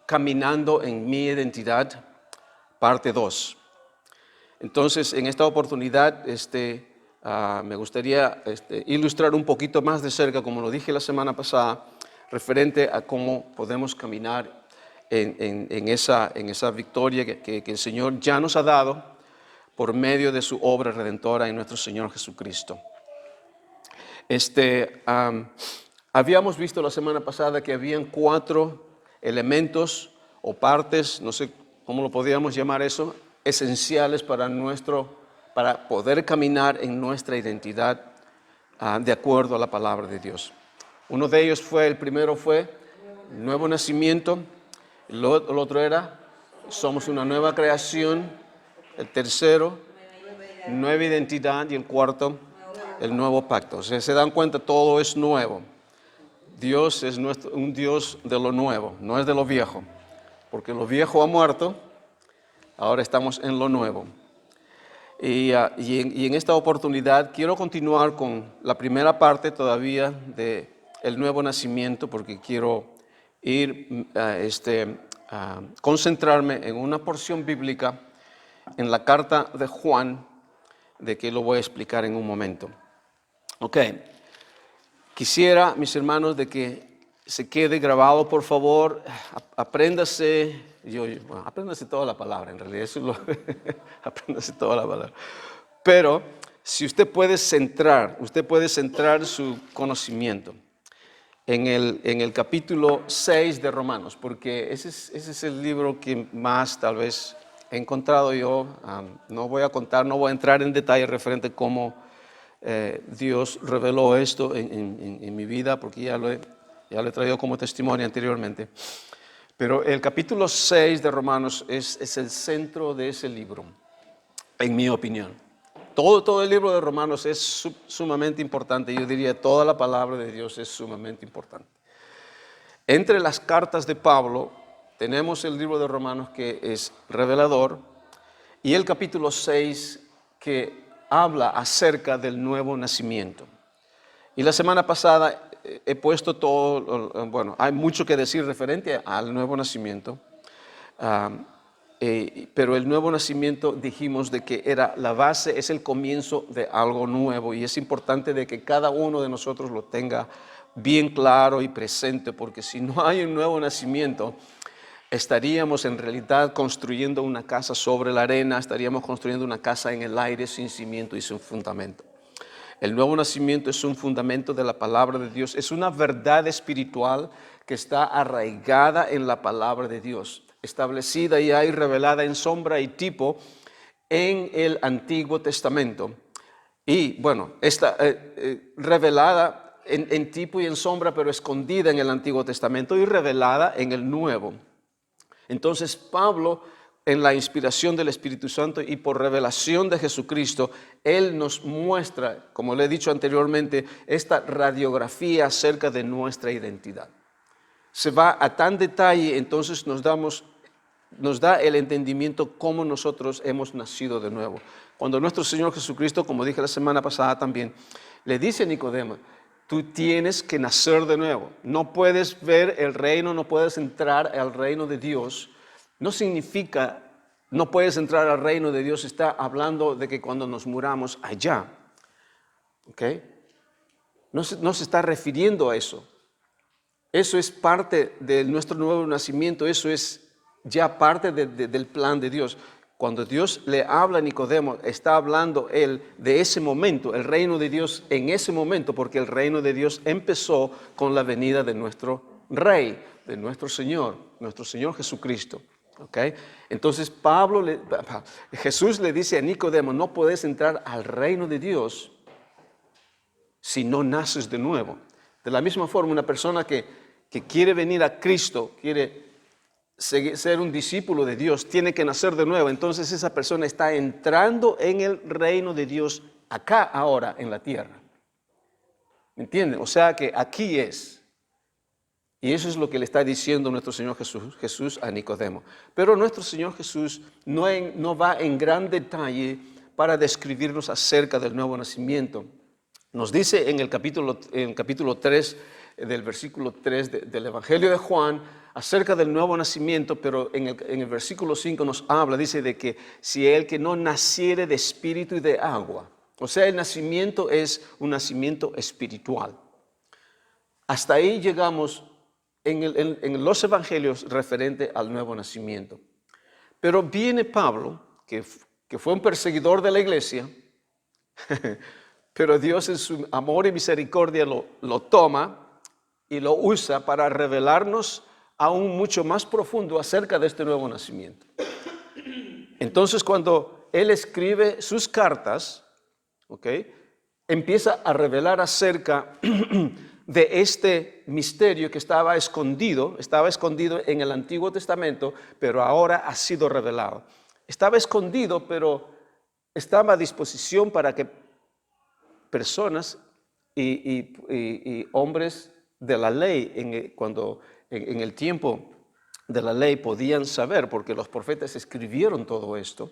Caminando en mi identidad, parte 2. Entonces, en esta oportunidad, me gustaría ilustrar un poquito más de cerca, como lo dije la semana pasada, referente a cómo podemos caminar en esa victoria que el Señor ya nos ha dado por medio de su obra redentora en nuestro Señor Jesucristo. Habíamos visto la semana pasada que habían 4 elementos o partes, no sé cómo lo podríamos llamar eso, esenciales para poder caminar en nuestra identidad de acuerdo a la palabra de Dios. Uno de ellos el primero fue nuevo nacimiento, el otro era somos una nueva creación, el tercero, nueva identidad y el cuarto, el nuevo pacto. O sea, se dan cuenta, todo es nuevo. Dios es un Dios de lo nuevo, no es de lo viejo, porque lo viejo ha muerto, ahora estamos en lo nuevo. Y en esta oportunidad quiero continuar con la primera parte todavía del nuevo nacimiento, porque quiero ir concentrarme en una porción bíblica en la carta de Juan, de que lo voy a explicar en un momento. Ok. Quisiera, mis hermanos, de que se quede grabado, por favor, apréndase toda la palabra, en realidad, apréndase toda la palabra. Pero si usted puede centrar su conocimiento en el capítulo 6 de Romanos, porque ese es el libro que más tal vez he encontrado yo. No voy a entrar en detalle referente a cómo Dios reveló esto en mi vida, porque ya lo he traído como testimonio anteriormente. Pero el capítulo 6 de Romanos es el centro de ese libro, en mi opinión. Todo el libro de Romanos es sumamente importante. Yo diría toda la palabra de Dios es sumamente importante. Entre las cartas de Pablo tenemos el libro de Romanos, que es revelador, y el capítulo 6, que habla acerca del nuevo nacimiento. Y la semana pasada he puesto hay mucho que decir referente al nuevo nacimiento, pero el nuevo nacimiento dijimos de que era la base, es el comienzo de algo nuevo, y es importante de que cada uno de nosotros lo tenga bien claro y presente, porque si no hay un nuevo nacimiento, estaríamos en realidad construyendo una casa sobre la arena, estaríamos construyendo una casa en el aire sin cimiento y sin fundamento. El nuevo nacimiento es un fundamento de la palabra de Dios, es una verdad espiritual que está arraigada en la palabra de Dios, establecida ya y revelada en sombra y tipo en el Antiguo Testamento. Y bueno, está revelada en tipo y en sombra, pero escondida en el Antiguo Testamento y revelada en el Nuevo. Entonces Pablo, en la inspiración del Espíritu Santo y por revelación de Jesucristo, él nos muestra, como le he dicho anteriormente, esta radiografía acerca de nuestra identidad. Se va a tan detalle, entonces nos da el entendimiento cómo nosotros hemos nacido de nuevo. Cuando nuestro Señor Jesucristo, como dije la semana pasada también, le dice a Nicodemo: tú tienes que nacer de nuevo. No puedes ver el reino, no puedes entrar al reino de Dios. No significa no puedes entrar al reino de Dios. Está hablando de que cuando nos muramos allá. ¿Ok? No se está refiriendo a eso. Eso es parte de nuestro nuevo nacimiento. Eso es ya parte del plan de Dios. Cuando Dios le habla a Nicodemo, está hablando él de ese momento, el reino de Dios en ese momento, porque el reino de Dios empezó con la venida de nuestro Rey, de nuestro Señor Jesucristo. ¿Okay? Entonces Jesús le dice a Nicodemo: no puedes entrar al reino de Dios si no naces de nuevo. De la misma forma, una persona que quiere venir a Cristo, quiere ser un discípulo de Dios, tiene que nacer de nuevo. Entonces esa persona está entrando en el reino de Dios acá, ahora, en la tierra. ¿Me entienden? O sea que aquí es. Y eso es lo que le está diciendo nuestro Señor Jesús a Nicodemo. Pero nuestro Señor Jesús no va en gran detalle para describirnos acerca del nuevo nacimiento. Nos dice en el capítulo 3, del versículo 3 del Evangelio de Juan, acerca del nuevo nacimiento, pero en el versículo 5 nos habla, dice de que si el que no naciere de espíritu y de agua, o sea, el nacimiento es un nacimiento espiritual. Hasta ahí llegamos en los evangelios referente al nuevo nacimiento. Pero viene Pablo, que fue un perseguidor de la iglesia, pero Dios en su amor y misericordia lo toma y lo usa para revelarnos aún mucho más profundo acerca de este nuevo nacimiento. Entonces, cuando él escribe sus cartas, empieza a revelar acerca de este misterio que estaba escondido en el Antiguo Testamento, pero ahora ha sido revelado. Estaba escondido, pero estaba a disposición para que personas y hombres de la ley, cuando en el tiempo de la ley podían saber, porque los profetas escribieron todo esto.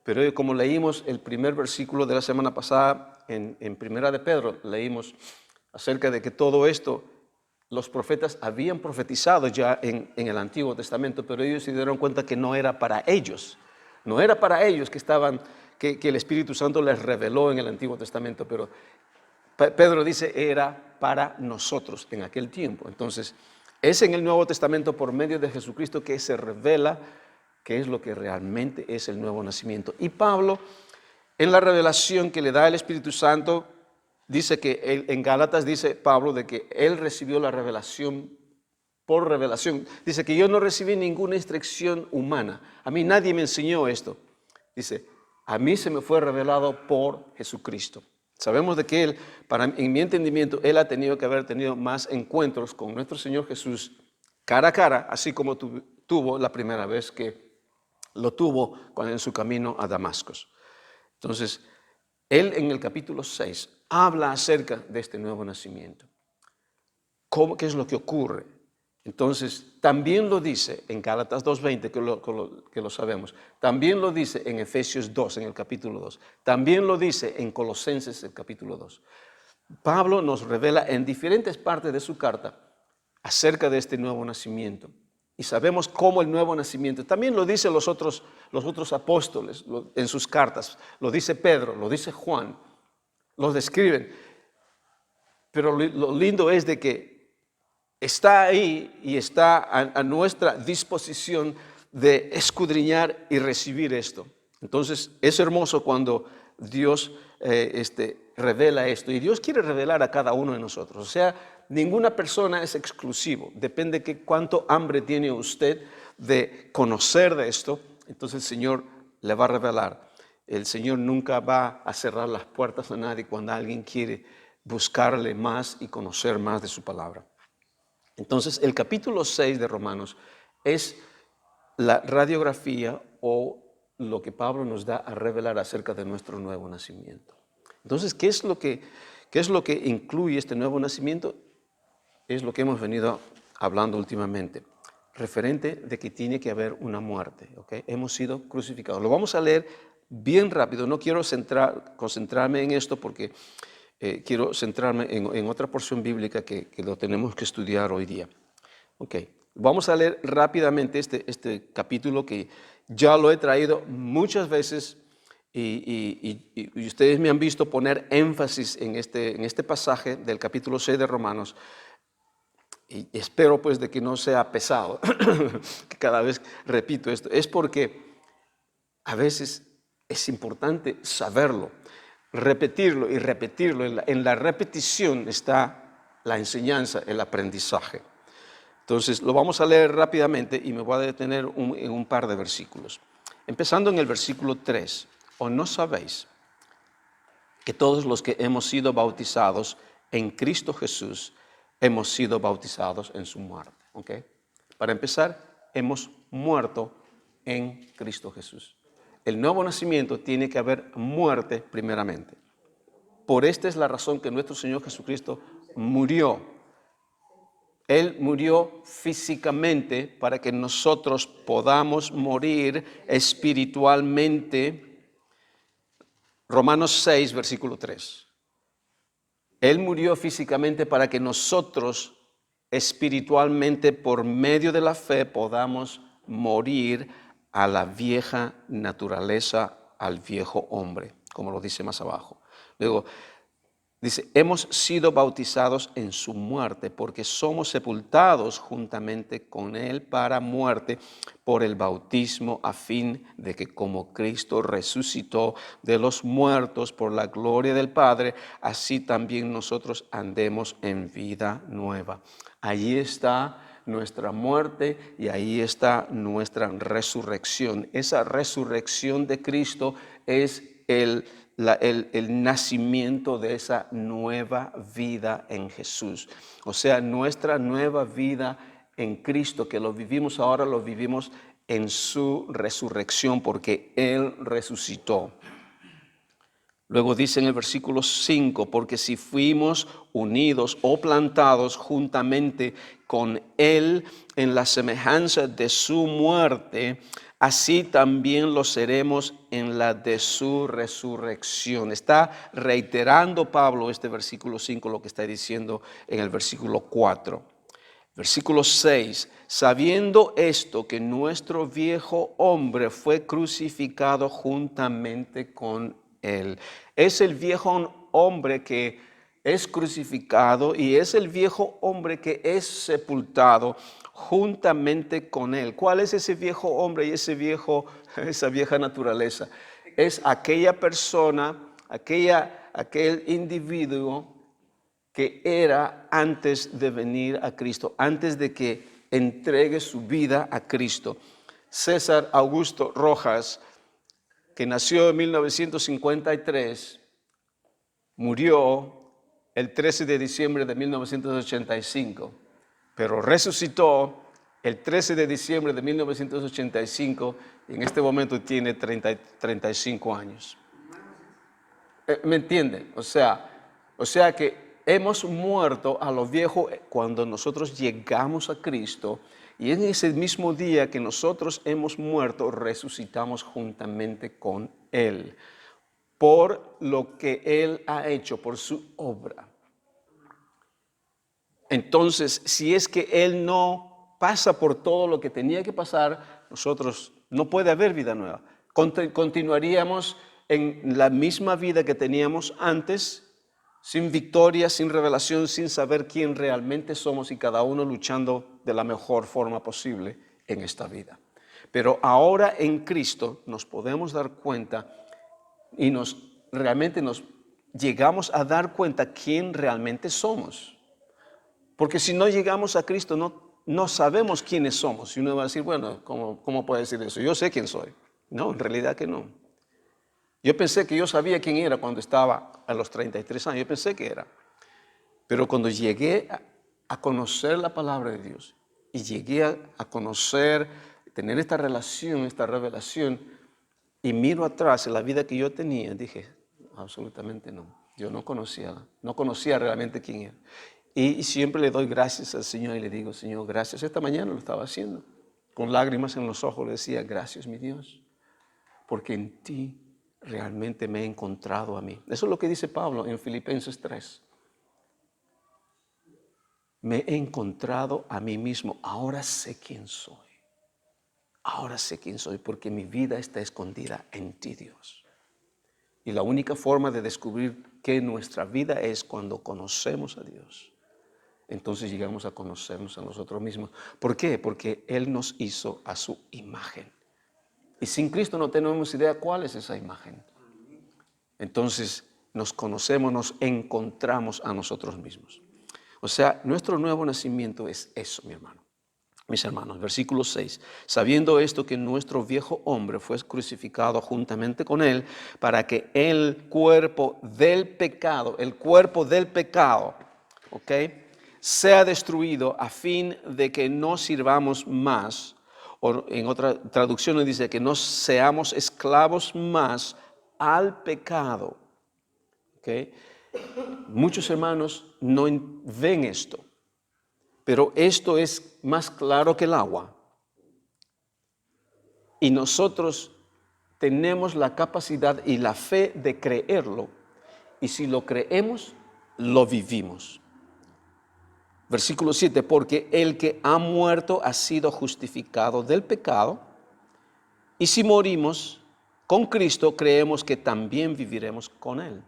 Pero como leímos el primer versículo de la semana pasada en Primera de Pedro, leímos acerca de que todo esto los profetas habían profetizado ya en el Antiguo Testamento, pero ellos se dieron cuenta que no era para ellos. No era para ellos que el Espíritu Santo les reveló en el Antiguo Testamento, pero Pedro dice era para nosotros en aquel tiempo. Entonces, es en el Nuevo Testamento por medio de Jesucristo que se revela qué es lo que realmente es el nuevo nacimiento. Y Pablo, en la revelación que le da el Espíritu Santo, dice que en Gálatas dice Pablo de que él recibió la revelación por revelación. Dice que yo no recibí ninguna instrucción humana. A mí nadie me enseñó esto. Dice, a mí se me fue revelado por Jesucristo. Sabemos de que él, en mi entendimiento, él ha tenido que haber tenido más encuentros con nuestro Señor Jesús cara a cara, así como tuvo la primera vez que lo tuvo en su camino a Damasco. Entonces, él en el capítulo 6 habla acerca de este nuevo nacimiento. ¿Qué es lo que ocurre? Entonces, también lo dice en Gálatas 2:20, que lo sabemos. También lo dice en Efesios 2, en el capítulo 2. También lo dice en Colosenses, el capítulo 2. Pablo nos revela en diferentes partes de su carta acerca de este nuevo nacimiento. Y sabemos cómo el nuevo nacimiento, también lo dicen los otros apóstoles en sus cartas, lo dice Pedro, lo dice Juan, los describen. Pero lo lindo es de que está ahí y está a nuestra disposición de escudriñar y recibir esto. Entonces es hermoso cuando Dios revela esto, y Dios quiere revelar a cada uno de nosotros. O sea, ninguna persona es exclusivo, depende de cuánto hambre tiene usted de conocer de esto, entonces el Señor le va a revelar. El Señor nunca va a cerrar las puertas a nadie cuando alguien quiere buscarle más y conocer más de su palabra. Entonces, el capítulo 6 de Romanos es la radiografía o lo que Pablo nos da a revelar acerca de nuestro nuevo nacimiento. Entonces, ¿qué es lo que incluye este nuevo nacimiento? Es lo que hemos venido hablando últimamente, referente de que tiene que haber una muerte, ¿okay? Hemos sido crucificados. Lo vamos a leer bien rápido, no quiero concentrarme en esto porque quiero centrarme en otra porción bíblica que lo tenemos que estudiar hoy día. Okay. Vamos a leer rápidamente este capítulo que ya lo he traído muchas veces y ustedes me han visto poner énfasis en este pasaje del capítulo 6 de Romanos, y espero pues de que no sea pesado, que cada vez repito esto, es porque a veces es importante saberlo, repetirlo y repetirlo. En la repetición está la enseñanza, el aprendizaje. Entonces lo vamos a leer rápidamente y me voy a detener en un par de versículos. Empezando en el versículo 3. ¿O no sabéis que todos los que hemos sido bautizados en Cristo Jesús hemos sido bautizados en su muerte? ¿Okay? Para empezar, hemos muerto en Cristo Jesús. El nuevo nacimiento tiene que haber muerte primeramente. Por esta es la razón que nuestro Señor Jesucristo murió. Él murió físicamente para que nosotros podamos morir espiritualmente. Romanos 6, versículo 3. Él murió físicamente para que nosotros espiritualmente por medio de la fe podamos morir a la vieja naturaleza, al viejo hombre, como lo dice más abajo. Luego dice, hemos sido bautizados en su muerte porque somos sepultados juntamente con él para muerte por el bautismo, a fin de que como Cristo resucitó de los muertos por la gloria del Padre, así también nosotros andemos en vida nueva. Allí está nuestra muerte y ahí está nuestra resurrección. Esa resurrección de Cristo es el nacimiento de esa nueva vida en Jesús. O sea, nuestra nueva vida en Cristo, que lo vivimos ahora, lo vivimos en su resurrección, porque Él resucitó. Luego dice en el versículo 5, porque si fuimos unidos o plantados juntamente con Él en la semejanza de su muerte, así también lo seremos en la de su resurrección. Está reiterando Pablo este versículo 5, lo que está diciendo en el versículo 4. Versículo 6, sabiendo esto, que nuestro viejo hombre fue crucificado juntamente con Él. Es el viejo hombre que es crucificado y es el viejo hombre que es sepultado juntamente con Él. ¿Cuál es ese viejo hombre y esa vieja naturaleza? Es aquella persona, aquel individuo que era antes de venir a Cristo, antes de que entregue su vida a Cristo. César Augusto Rojas, que nació en 1953, murió el 13 de diciembre de 1985, pero resucitó el 13 de diciembre de 1985 y en este momento tiene 35 años. ¿Me entienden? O sea que hemos muerto a lo viejo cuando nosotros llegamos a Cristo, y en ese mismo día que nosotros hemos muerto, resucitamos juntamente con Él, por lo que Él ha hecho, por su obra. Entonces, si es que Él no pasa por todo lo que tenía que pasar, nosotros no puede haber vida nueva. Continuaríamos en la misma vida que teníamos antes, sin victoria, sin revelación, sin saber quién realmente somos y cada uno luchando de la mejor forma posible en esta vida. Pero ahora en Cristo nos podemos dar cuenta y realmente nos llegamos a dar cuenta quién realmente somos. Porque si no llegamos a Cristo no sabemos quiénes somos. Y uno va a decir, bueno, ¿cómo puede decir eso? Yo sé quién soy. No, en realidad que no. Yo pensé que yo sabía quién era cuando estaba a los 33 años. Yo pensé que era. Pero cuando llegué a conocer la palabra de Dios y llegué a conocer, tener esta relación, esta revelación, y miro atrás en la vida que yo tenía, dije, absolutamente no. Yo no conocía realmente quién era. Y siempre le doy gracias al Señor y le digo, Señor, gracias. Esta mañana lo estaba haciendo. Con lágrimas en los ojos le decía, gracias, mi Dios, porque en ti realmente me he encontrado a mí. Eso es lo que dice Pablo en Filipenses 3. Me he encontrado a mí mismo. Ahora sé quién soy. Ahora sé quién soy porque mi vida está escondida en ti, Dios. Y la única forma de descubrir que nuestra vida es cuando conocemos a Dios. Entonces llegamos a conocernos a nosotros mismos. ¿Por qué? Porque Él nos hizo a su imagen. Y sin Cristo no tenemos idea cuál es esa imagen. Entonces nos conocemos, nos encontramos a nosotros mismos. O sea, nuestro nuevo nacimiento es eso, mi hermano. Mis hermanos, versículo 6, sabiendo esto que nuestro viejo hombre fue crucificado juntamente con Él para que el cuerpo del pecado, ¿ok?, sea destruido a fin de que no sirvamos más, o en otra traducción dice que no seamos esclavos más al pecado. ¿Okay? Muchos hermanos no ven esto, pero esto es más claro que el agua. Y nosotros tenemos la capacidad y la fe de creerlo, y si lo creemos, lo vivimos. Versículo 7, porque el que ha muerto ha sido justificado del pecado, y si morimos con Cristo, creemos que también viviremos con Él.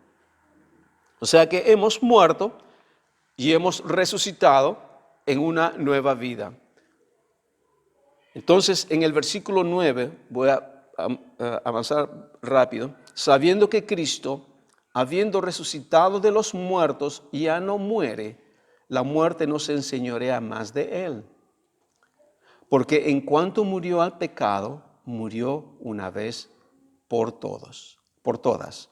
O sea que hemos muerto y hemos resucitado en una nueva vida. Entonces, en el versículo 9, voy a avanzar rápido, sabiendo que Cristo, habiendo resucitado de los muertos, ya no muere, la muerte no se enseñorea más de Él. Porque en cuanto murió al pecado, murió una vez por todos, por todas.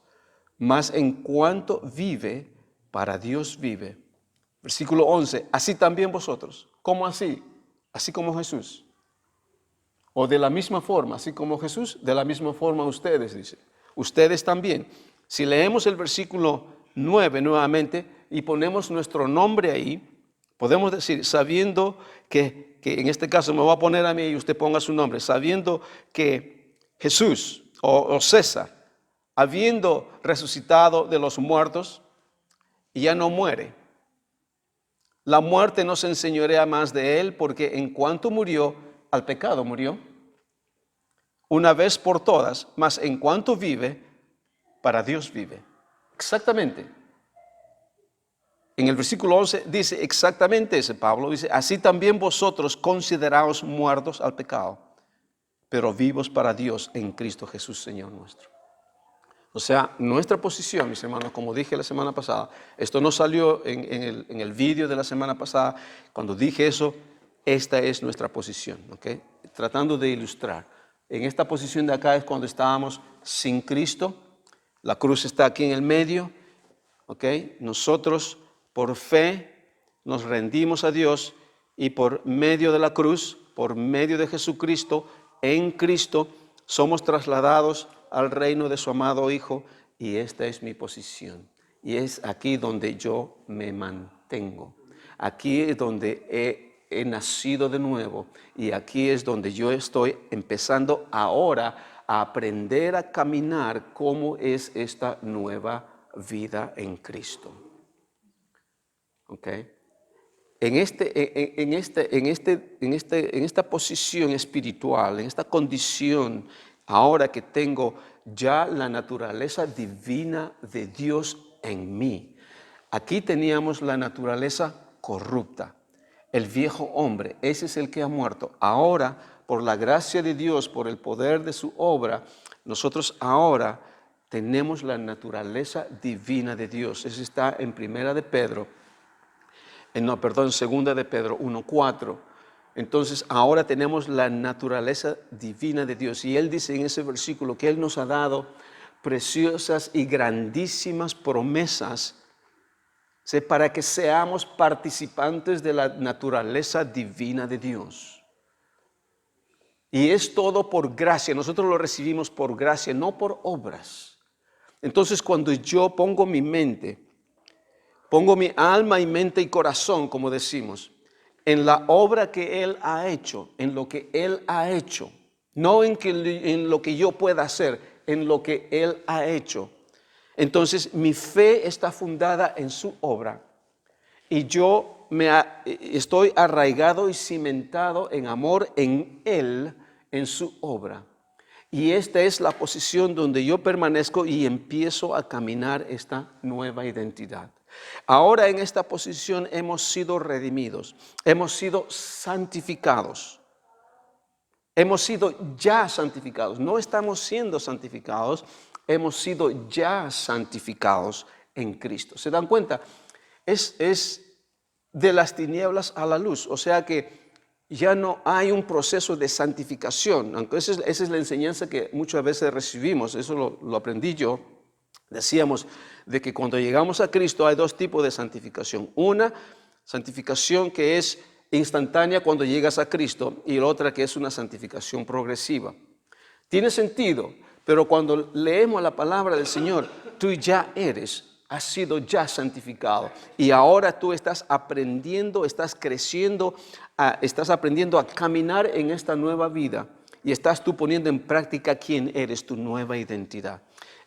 Mas en cuanto vive, para Dios vive. Versículo 11, así también vosotros. ¿Cómo así? Así como Jesús. O de la misma forma, así como Jesús, de la misma forma ustedes, dice. Ustedes también. Si leemos el versículo 9 nuevamente y ponemos nuestro nombre ahí, podemos decir, sabiendo que en este caso me voy a poner a mí y usted ponga su nombre, sabiendo que Jesús o César, habiendo resucitado de los muertos, ya no muere. La muerte no se enseñorea más de él, porque en cuanto murió, al pecado murió, una vez por todas, mas en cuanto vive, para Dios vive. Exactamente. En el versículo 11 dice exactamente ese Pablo, dice, así también vosotros consideraos muertos al pecado, pero vivos para Dios en Cristo Jesús, Señor nuestro. O sea, nuestra posición, mis hermanos, como dije la semana pasada, esto no salió en el vídeo de la semana pasada, cuando dije eso, esta es nuestra posición, ¿ok? Tratando de ilustrar. En esta posición de acá es cuando estábamos sin Cristo, la cruz está aquí en el medio, ¿ok? Nosotros por fe nos rendimos a Dios y por medio de la cruz, por medio de Jesucristo, en Cristo, somos trasladados al reino de su amado Hijo, y esta es mi posición. Y es aquí donde yo me mantengo. Aquí es donde he nacido de nuevo, y aquí es donde yo estoy empezando ahora a aprender a caminar cómo es esta nueva vida en Cristo. ¿Ok? En esta posición espiritual, en esta condición, ahora que tengo ya la naturaleza divina de Dios en mí. Aquí teníamos la naturaleza corrupta, el viejo hombre, ese es el que ha muerto. Ahora, por la gracia de Dios, por el poder de su obra, nosotros ahora tenemos la naturaleza divina de Dios. Eso está en Segunda de Pedro 1:4. Entonces ahora tenemos la naturaleza divina de Dios. Y Él dice en ese versículo que Él nos ha dado preciosas y grandísimas promesas, para que seamos participantes de la naturaleza divina de Dios. Y es todo por gracia. Nosotros lo recibimos por gracia, no por obras. Entonces cuando yo pongo mi mente, pongo mi alma y mente y corazón, como decimos, en la obra que Él ha hecho, en lo que Él ha hecho, no en lo que yo pueda hacer, en lo que Él ha hecho. Entonces mi fe está fundada en su obra, y yo estoy arraigado y cimentado en amor en Él, en su obra. Y esta es la posición donde yo permanezco y empiezo a caminar esta nueva identidad. Ahora en esta posición hemos sido redimidos, hemos sido santificados, hemos sido ya santificados, no estamos siendo santificados, hemos sido ya santificados en Cristo. ¿Se dan cuenta? Es de las tinieblas a la luz, o sea que ya no hay un proceso de santificación, aunque esa es la enseñanza que muchas veces recibimos, eso lo aprendí yo. Decíamos de que cuando llegamos a Cristo hay dos tipos de santificación. Una santificación que es instantánea cuando llegas a Cristo, y la otra que es una santificación progresiva. Tiene sentido, pero cuando leemos la palabra del Señor, tú ya has sido ya santificado, y ahora tú estás aprendiendo, estás creciendo, estás aprendiendo a caminar en esta nueva vida, y estás tú poniendo en práctica quién eres, tu nueva identidad.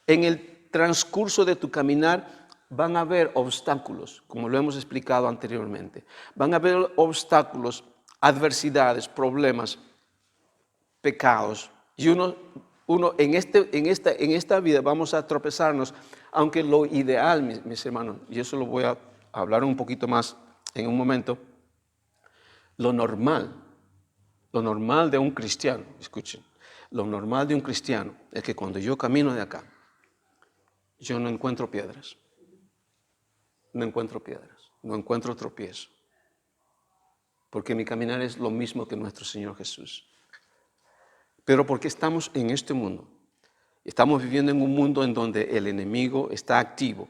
En el transcurso de tu caminar, van a haber obstáculos, como lo hemos explicado anteriormente. Van a haber obstáculos, adversidades, problemas, pecados. Y uno en esta vida vamos a tropezarnos, aunque lo ideal, mis hermanos, y eso lo voy a hablar un poquito más en un momento, lo normal de un cristiano, escuchen, lo normal de un cristiano es que cuando yo camino de acá, yo no encuentro piedras, no encuentro tropiezo, porque mi caminar es lo mismo que nuestro Señor Jesús. Pero porque estamos en este mundo, estamos viviendo en un mundo en donde el enemigo está activo,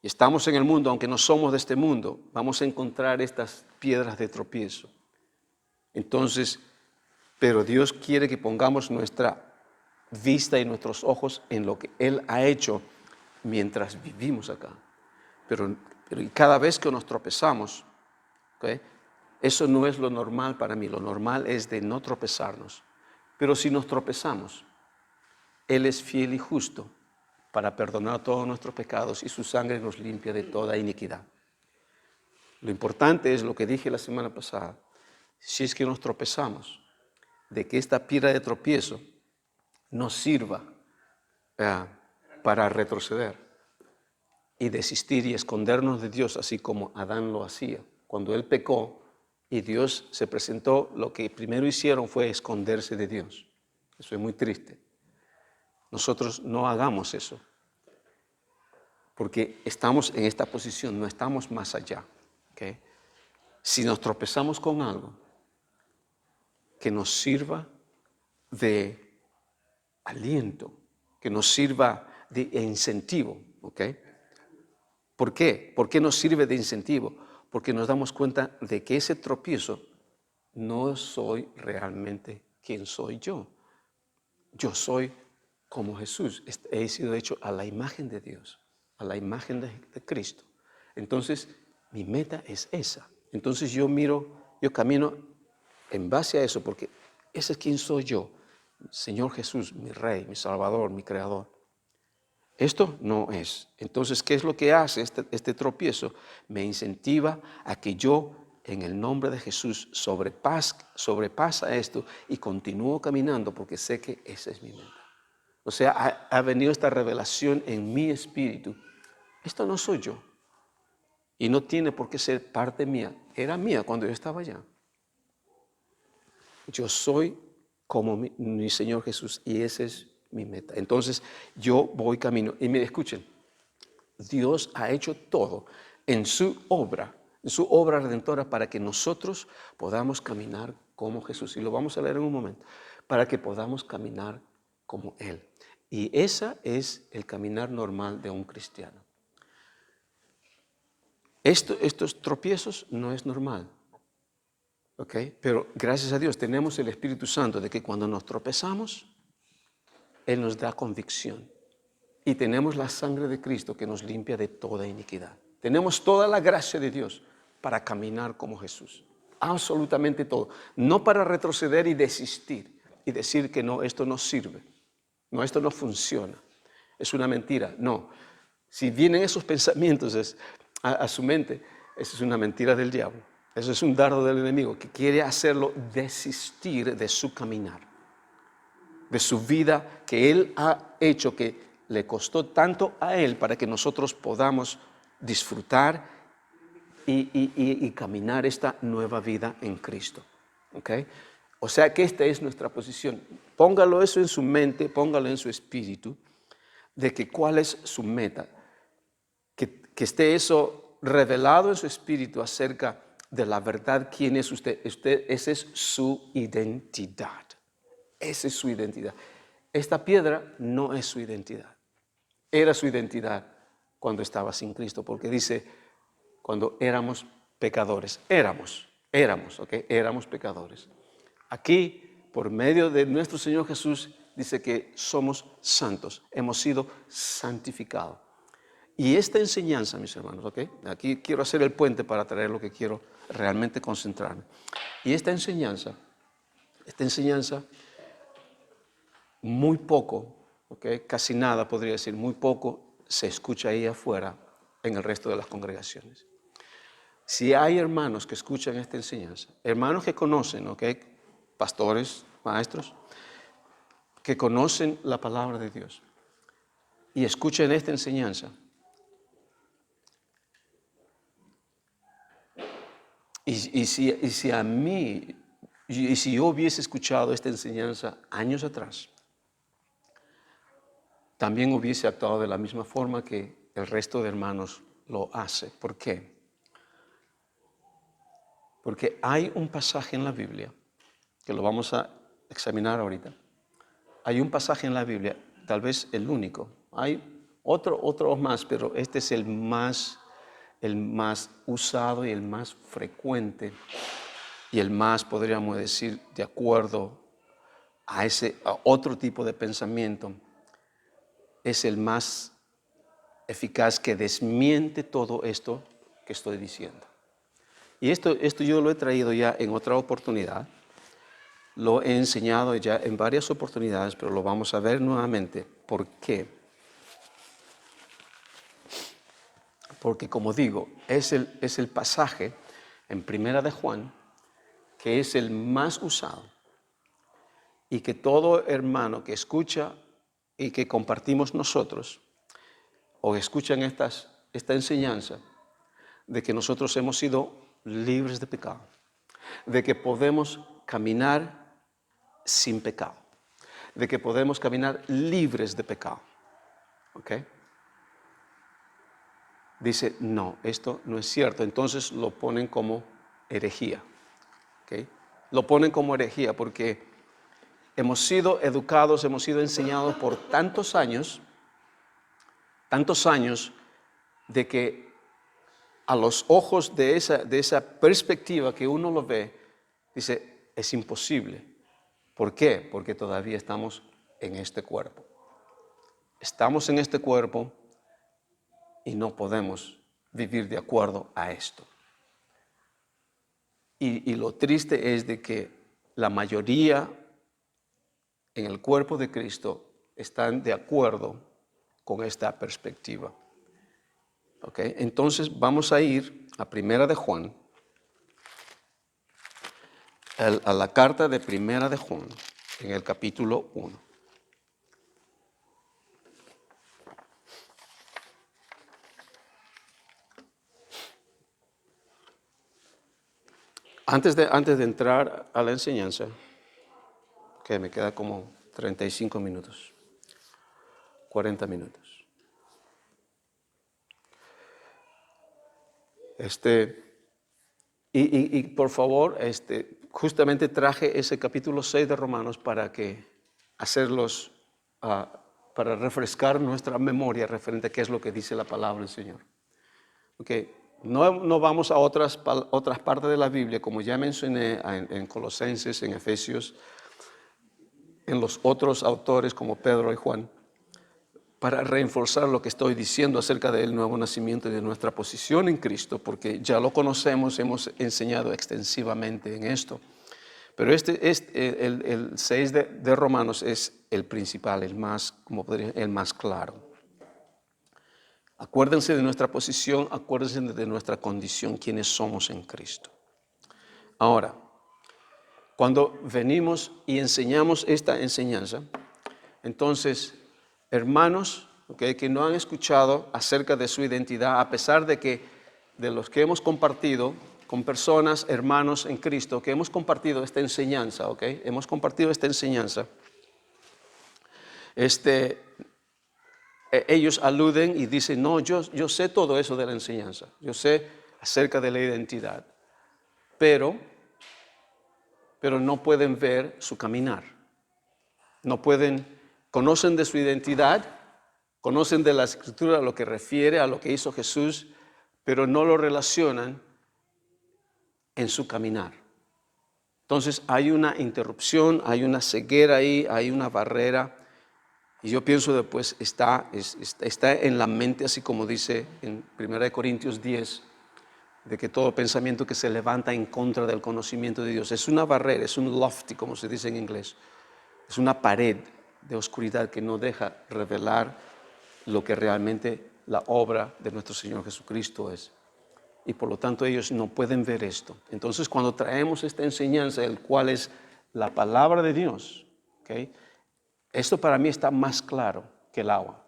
y estamos en el mundo, aunque no somos de este mundo, vamos a encontrar estas piedras de tropiezo. Entonces, pero Dios quiere que pongamos nuestra vista y nuestros ojos en lo que Él ha hecho mientras vivimos acá. Pero cada vez que nos tropezamos, ¿okay? Eso no es lo normal para mí. Lo normal es de no tropezarnos. Pero si nos tropezamos, Él es fiel y justo para perdonar todos nuestros pecados y su sangre nos limpia de toda iniquidad. Lo importante es lo que dije la semana pasada. Si es que nos tropezamos, de que esta piedra de tropiezo nos sirva para retroceder y desistir y escondernos de Dios, así como Adán lo hacía. Cuando él pecó y Dios se presentó, lo que primero hicieron fue esconderse de Dios. Eso es muy triste. Nosotros no hagamos eso, porque estamos en esta posición, no estamos más allá. ¿Okay? Si nos tropezamos con algo, que nos sirva de aliento, que nos sirva de incentivo. ¿Okay? ¿Por qué? ¿Por qué nos sirve de incentivo? Porque nos damos cuenta de que ese tropiezo no soy realmente quien soy yo. Yo soy como Jesús. He sido hecho a la imagen de Dios, a la imagen de Cristo. Entonces, mi meta es esa. Entonces yo camino en base a eso, porque ese es quien soy yo. Señor Jesús, mi Rey, mi Salvador, mi Creador. Esto no es. Entonces, ¿qué es lo que hace este tropiezo? Me incentiva a que yo, en el nombre de Jesús, sobrepasa esto y continúo caminando porque sé que esa es mi meta. O sea, ha venido esta revelación en mi espíritu. Esto no soy yo. Y no tiene por qué ser parte mía. Era mía cuando yo estaba allá. Yo soy como mi Señor Jesús y esa es mi meta. Entonces yo voy camino. Y me escuchen, Dios ha hecho todo en su obra redentora para que nosotros podamos caminar como Jesús. Y lo vamos a leer en un momento. Para que podamos caminar como Él. Y ese es el caminar normal de un cristiano. Estos tropiezos no es normal. ¿Okay? Pero gracias a Dios tenemos el Espíritu Santo de que cuando nos tropezamos, Él nos da convicción. Y tenemos la sangre de Cristo que nos limpia de toda iniquidad. Tenemos toda la gracia de Dios para caminar como Jesús. Absolutamente todo. No para retroceder y desistir y decir que no, esto no sirve. No, esto no funciona. Es una mentira. No. Si vienen esos pensamientos a su mente, eso es una mentira del diablo. Eso es un dardo del enemigo que quiere hacerlo desistir de su caminar, de su vida que Él ha hecho, que le costó tanto a Él para que nosotros podamos disfrutar y caminar esta nueva vida en Cristo. ¿Okay? O sea que esta es nuestra posición. Póngalo eso en su mente, póngalo en su espíritu, de que cuál es su meta. Que esté eso revelado en su espíritu acerca de la verdad, quién es usted. Esa es su identidad. Esa es su identidad. Esta piedra no es su identidad. Era su identidad cuando estaba sin Cristo, porque dice, cuando éramos pecadores. Éramos, ¿ok? Éramos pecadores. Aquí, por medio de nuestro Señor Jesús, dice que somos santos. Hemos sido santificados. Y esta enseñanza, mis hermanos, ¿ok? Aquí quiero hacer el puente para traer lo que quiero realmente concentrarme. Y esta enseñanza, muy poco, ¿ok? Casi nada podría decir, muy poco se escucha ahí afuera en el resto de las congregaciones. Si hay hermanos que escuchan esta enseñanza, hermanos que conocen, ¿ok? Pastores, maestros, que conocen la palabra de Dios y escuchan esta enseñanza, y si yo hubiese escuchado esta enseñanza años atrás, también hubiese actuado de la misma forma que el resto de hermanos lo hace. ¿Por qué? Porque hay un pasaje en la Biblia, que lo vamos a examinar ahorita. Hay un pasaje en la Biblia, tal vez el único. Hay otros más, pero este es el más usado y el más frecuente y el más, podríamos decir, de acuerdo a otro tipo de pensamiento. Es el más eficaz, que desmiente todo esto que estoy diciendo. Y esto yo lo he traído ya en otra oportunidad, lo he enseñado ya en varias oportunidades, pero lo vamos a ver nuevamente. ¿Por qué? Porque, como digo, es el pasaje en Primera de Juan que es el más usado, y que todo hermano que escucha y que compartimos nosotros, o escuchan esta enseñanza de que nosotros hemos sido libres de pecado, de que podemos caminar sin pecado, de que podemos caminar libres de pecado. ¿Ok? Dice, no, esto no es cierto. Entonces lo ponen como herejía. ¿Ok? Lo ponen como herejía porque hemos sido educados, hemos sido enseñados por tantos años, de que a los ojos de esa perspectiva que uno lo ve, dice, es imposible. ¿Por qué? Porque todavía estamos en este cuerpo. Estamos en este cuerpo y no podemos vivir de acuerdo a esto. Y lo triste es de que la mayoría en el cuerpo de Cristo están de acuerdo con esta perspectiva. ¿Okay? Entonces vamos a ir a Primera de Juan, a la carta de Primera de Juan, en el capítulo 1. Antes de entrar a la enseñanza, que me queda como 35 minutos, 40 minutos. Y por favor, justamente traje ese capítulo 6 de Romanos para para refrescar nuestra memoria referente a qué es lo que dice la palabra del Señor. Okay. No vamos a otras partes de la Biblia, como ya mencioné en Colosenses, en Efesios, en los otros autores como Pedro y Juan, para reforzar lo que estoy diciendo acerca del nuevo nacimiento y de nuestra posición en Cristo, porque ya lo conocemos, hemos enseñado extensivamente en esto. Pero el 6 de Romanos es el principal, el más claro. Acuérdense de nuestra posición, acuérdense de nuestra condición, quienes somos en Cristo. Ahora, cuando venimos y enseñamos esta enseñanza, entonces, hermanos, que no han escuchado acerca de su identidad, a pesar de los que hemos compartido con personas, hermanos en Cristo, que hemos compartido esta enseñanza, hemos compartido esta enseñanza, ellos aluden y dicen, no, yo sé todo eso de la enseñanza, yo sé acerca de la identidad, pero no pueden ver su caminar. Conocen de su identidad, conocen de la Escritura lo que refiere a lo que hizo Jesús, pero no lo relacionan en su caminar. Entonces hay una interrupción, hay una ceguera ahí, hay una barrera. Y yo pienso después está en la mente, así como dice en 1 Corintios 10, de que todo pensamiento que se levanta en contra del conocimiento de Dios es una barrera, es un lofty, como se dice en inglés. Es una pared de oscuridad que no deja revelar lo que realmente la obra de nuestro Señor Jesucristo es. Y por lo tanto ellos no pueden ver esto. Entonces cuando traemos esta enseñanza, el cual es la palabra de Dios, ¿okay? Esto para mí está más claro que el agua,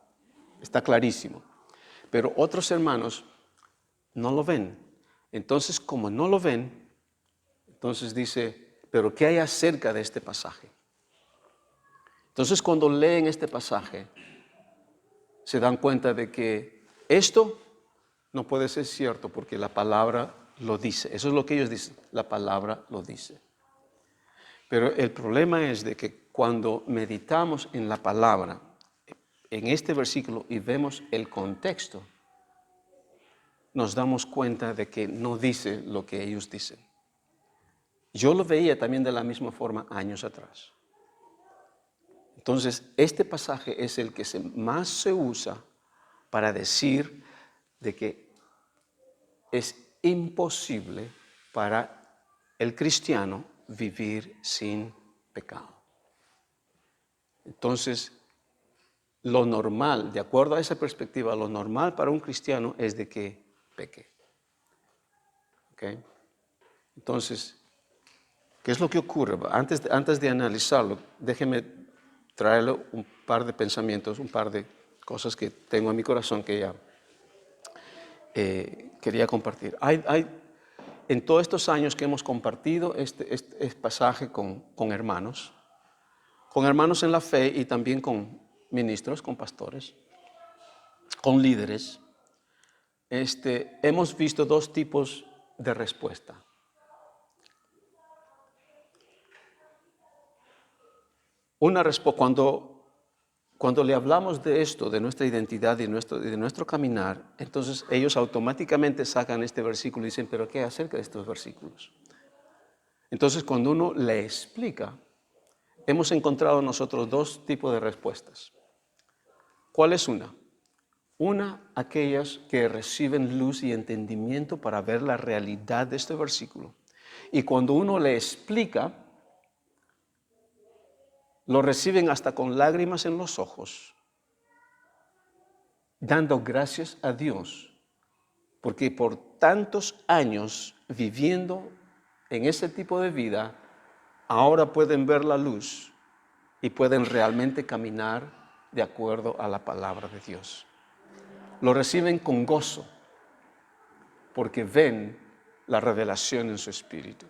está clarísimo. Pero otros hermanos no lo ven. Entonces como no lo ven, entonces dice, pero ¿qué hay acerca de este pasaje? Entonces cuando leen este pasaje, se dan cuenta de que esto no puede ser cierto porque la palabra lo dice. Eso es lo que ellos dicen, la palabra lo dice. Pero el problema es de que cuando meditamos en la palabra, en este versículo, y vemos el contexto, nos damos cuenta de que no dice lo que ellos dicen. Yo lo veía también de la misma forma años atrás. Entonces, este pasaje es el que más se usa para decir de que es imposible para el cristiano vivir sin pecado. Entonces, lo normal, de acuerdo a esa perspectiva, lo normal para un cristiano es de que peque. ¿Okay? Entonces, ¿qué es lo que ocurre? Antes de analizarlo, déjeme traerle un par de pensamientos, un par de cosas que tengo en mi corazón que ya quería compartir. En todos estos años que hemos compartido este pasaje con hermanos en la fe y también con ministros, con pastores, con líderes, hemos visto dos tipos de respuesta. Una respuesta, cuando le hablamos de esto, de nuestra identidad y de nuestro caminar, entonces ellos automáticamente sacan este versículo y dicen, ¿pero qué acerca de estos versículos? Entonces, cuando uno le explica, hemos encontrado nosotros dos tipos de respuestas. ¿Cuál es una? Una, aquellas que reciben luz y entendimiento para ver la realidad de este versículo. Y cuando uno le explica, lo reciben hasta con lágrimas en los ojos, dando gracias a Dios, porque por tantos años viviendo en ese tipo de vida, ahora pueden ver la luz y pueden realmente caminar de acuerdo a la palabra de Dios. Lo reciben con gozo, porque ven la revelación en su espíritu.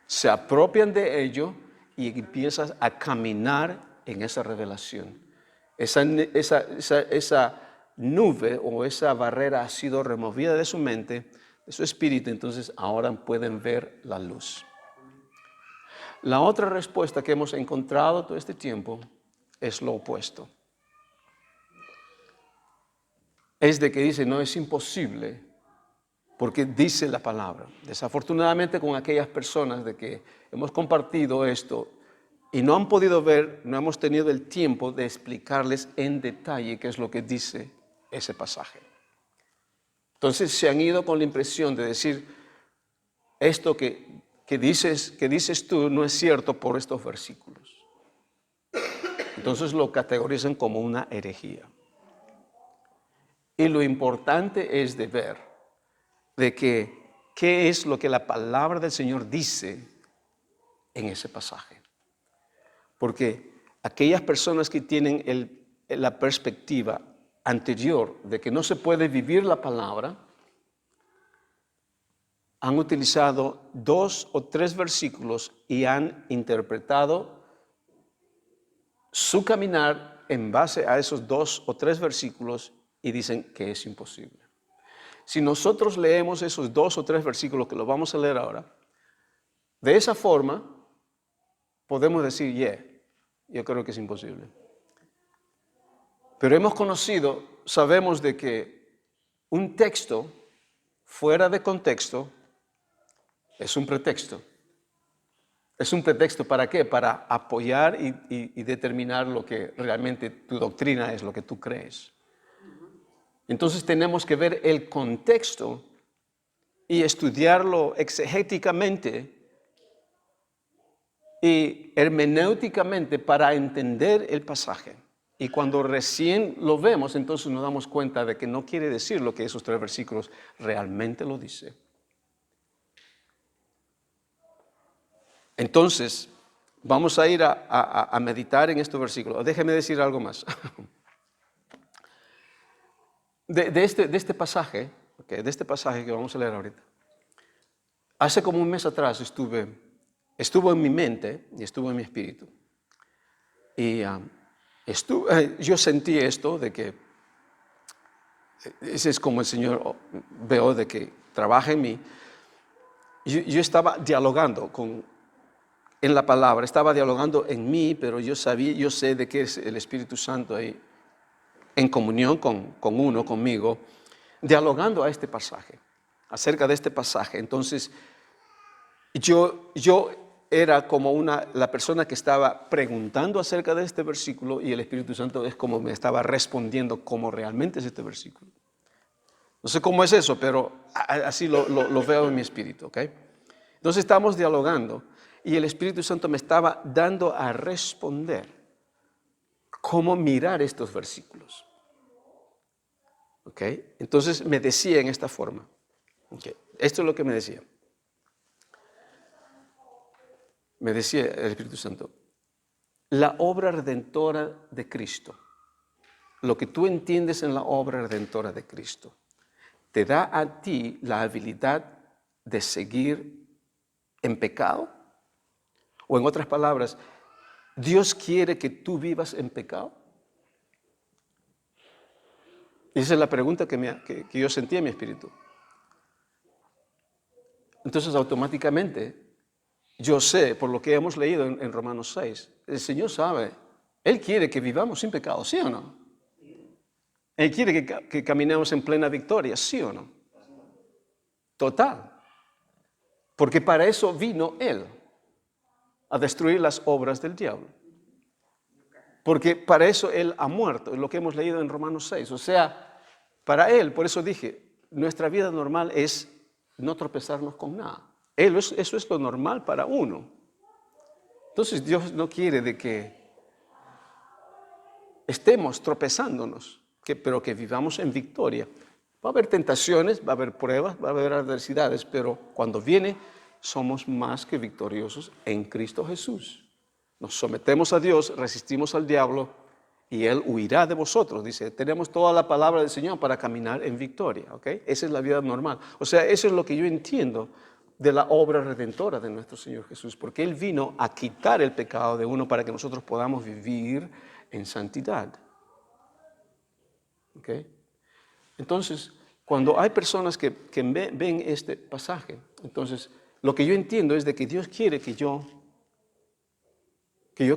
Se apropian de ello y empiezan a caminar en esa revelación. Esa nube o esa barrera ha sido removida de su mente, de su espíritu, entonces ahora pueden ver la luz. La otra respuesta que hemos encontrado todo este tiempo es lo opuesto. Es de que dice, no, es imposible, porque dice la palabra. Desafortunadamente con aquellas personas de que hemos compartido esto y no han podido ver, no hemos tenido el tiempo de explicarles en detalle qué es lo que dice ese pasaje. Entonces se han ido con la impresión de decir, esto que dices tú no es cierto por estos versículos. Entonces lo categorizan como una herejía. Y lo importante es de ver de que qué es lo que la palabra del Señor dice en ese pasaje. Porque aquellas personas que tienen la perspectiva anterior de que no se puede vivir la palabra, han utilizado 2 o 3 versículos y han interpretado su caminar en base a esos 2 o 3 versículos y dicen que es imposible. Si nosotros leemos esos 2 o 3 versículos que los vamos a leer ahora, de esa forma podemos decir, yo creo que es imposible. Pero hemos conocido, sabemos de que un texto fuera de contexto es un pretexto. ¿Es un pretexto para qué? Para apoyar y determinar lo que realmente tu doctrina es, lo que tú crees. Entonces tenemos que ver el contexto y estudiarlo exegéticamente y hermenéuticamente para entender el pasaje Y cuando recién lo vemos, entonces nos damos cuenta de que no quiere decir lo que esos 3 versículos realmente lo dice. Entonces, vamos a ir a meditar en estos versículos. Déjeme decir algo más. De este pasaje, okay, de este pasaje que vamos a leer ahorita. Hace como un mes atrás estuvo en mi mente y estuvo en mi espíritu. Y yo sentí esto de que ese es como el Señor veo de que trabaja en mí. Yo estaba dialogando en la palabra, estaba dialogando en mí, pero yo sé de que es el Espíritu Santo ahí en comunión conmigo, dialogando a este pasaje, acerca de este pasaje. Entonces, yo era como la persona que estaba preguntando acerca de este versículo y el Espíritu Santo es como me estaba respondiendo cómo realmente es este versículo. No sé cómo es eso, pero así lo veo en mi espíritu, ¿ok? Entonces estamos dialogando y el Espíritu Santo me estaba dando a responder cómo mirar estos versículos. ¿Ok? Entonces me decía en esta forma. ¿Okay? Esto es lo que me decía. Me decía el Espíritu Santo, la obra redentora de Cristo, lo que tú entiendes en la obra redentora de Cristo, te da a ti la habilidad de seguir en pecado. O en otras palabras, ¿Dios quiere que tú vivas en pecado? Esa es la pregunta que yo sentía en mi espíritu. Entonces automáticamente yo sé, por lo que hemos leído en Romanos 6, el Señor sabe, Él quiere que vivamos sin pecado, ¿sí o no? Él quiere que caminemos en plena victoria, ¿sí o no? Total. Porque para eso vino Él, a destruir las obras del diablo. Porque para eso Él ha muerto, es lo que hemos leído en Romanos 6. O sea, para Él, por eso dije, nuestra vida normal es no tropezarnos con nada. Eso es lo normal para uno. Entonces Dios no quiere de que estemos tropezándonos, pero que vivamos en victoria. Va a haber tentaciones, va a haber pruebas, va a haber adversidades, pero cuando viene somos más que victoriosos en Cristo Jesús. Nos sometemos a Dios, resistimos al diablo y Él huirá de vosotros. Dice, tenemos toda la palabra del Señor para caminar en victoria. ¿Okay? Esa es la vida normal. O sea, eso es lo que yo entiendo de la obra redentora de nuestro Señor Jesús, porque Él vino a quitar el pecado de uno para que nosotros podamos vivir en santidad. ¿Okay? Entonces, cuando hay personas que ven este pasaje, entonces lo que yo entiendo es de que Dios quiere que yo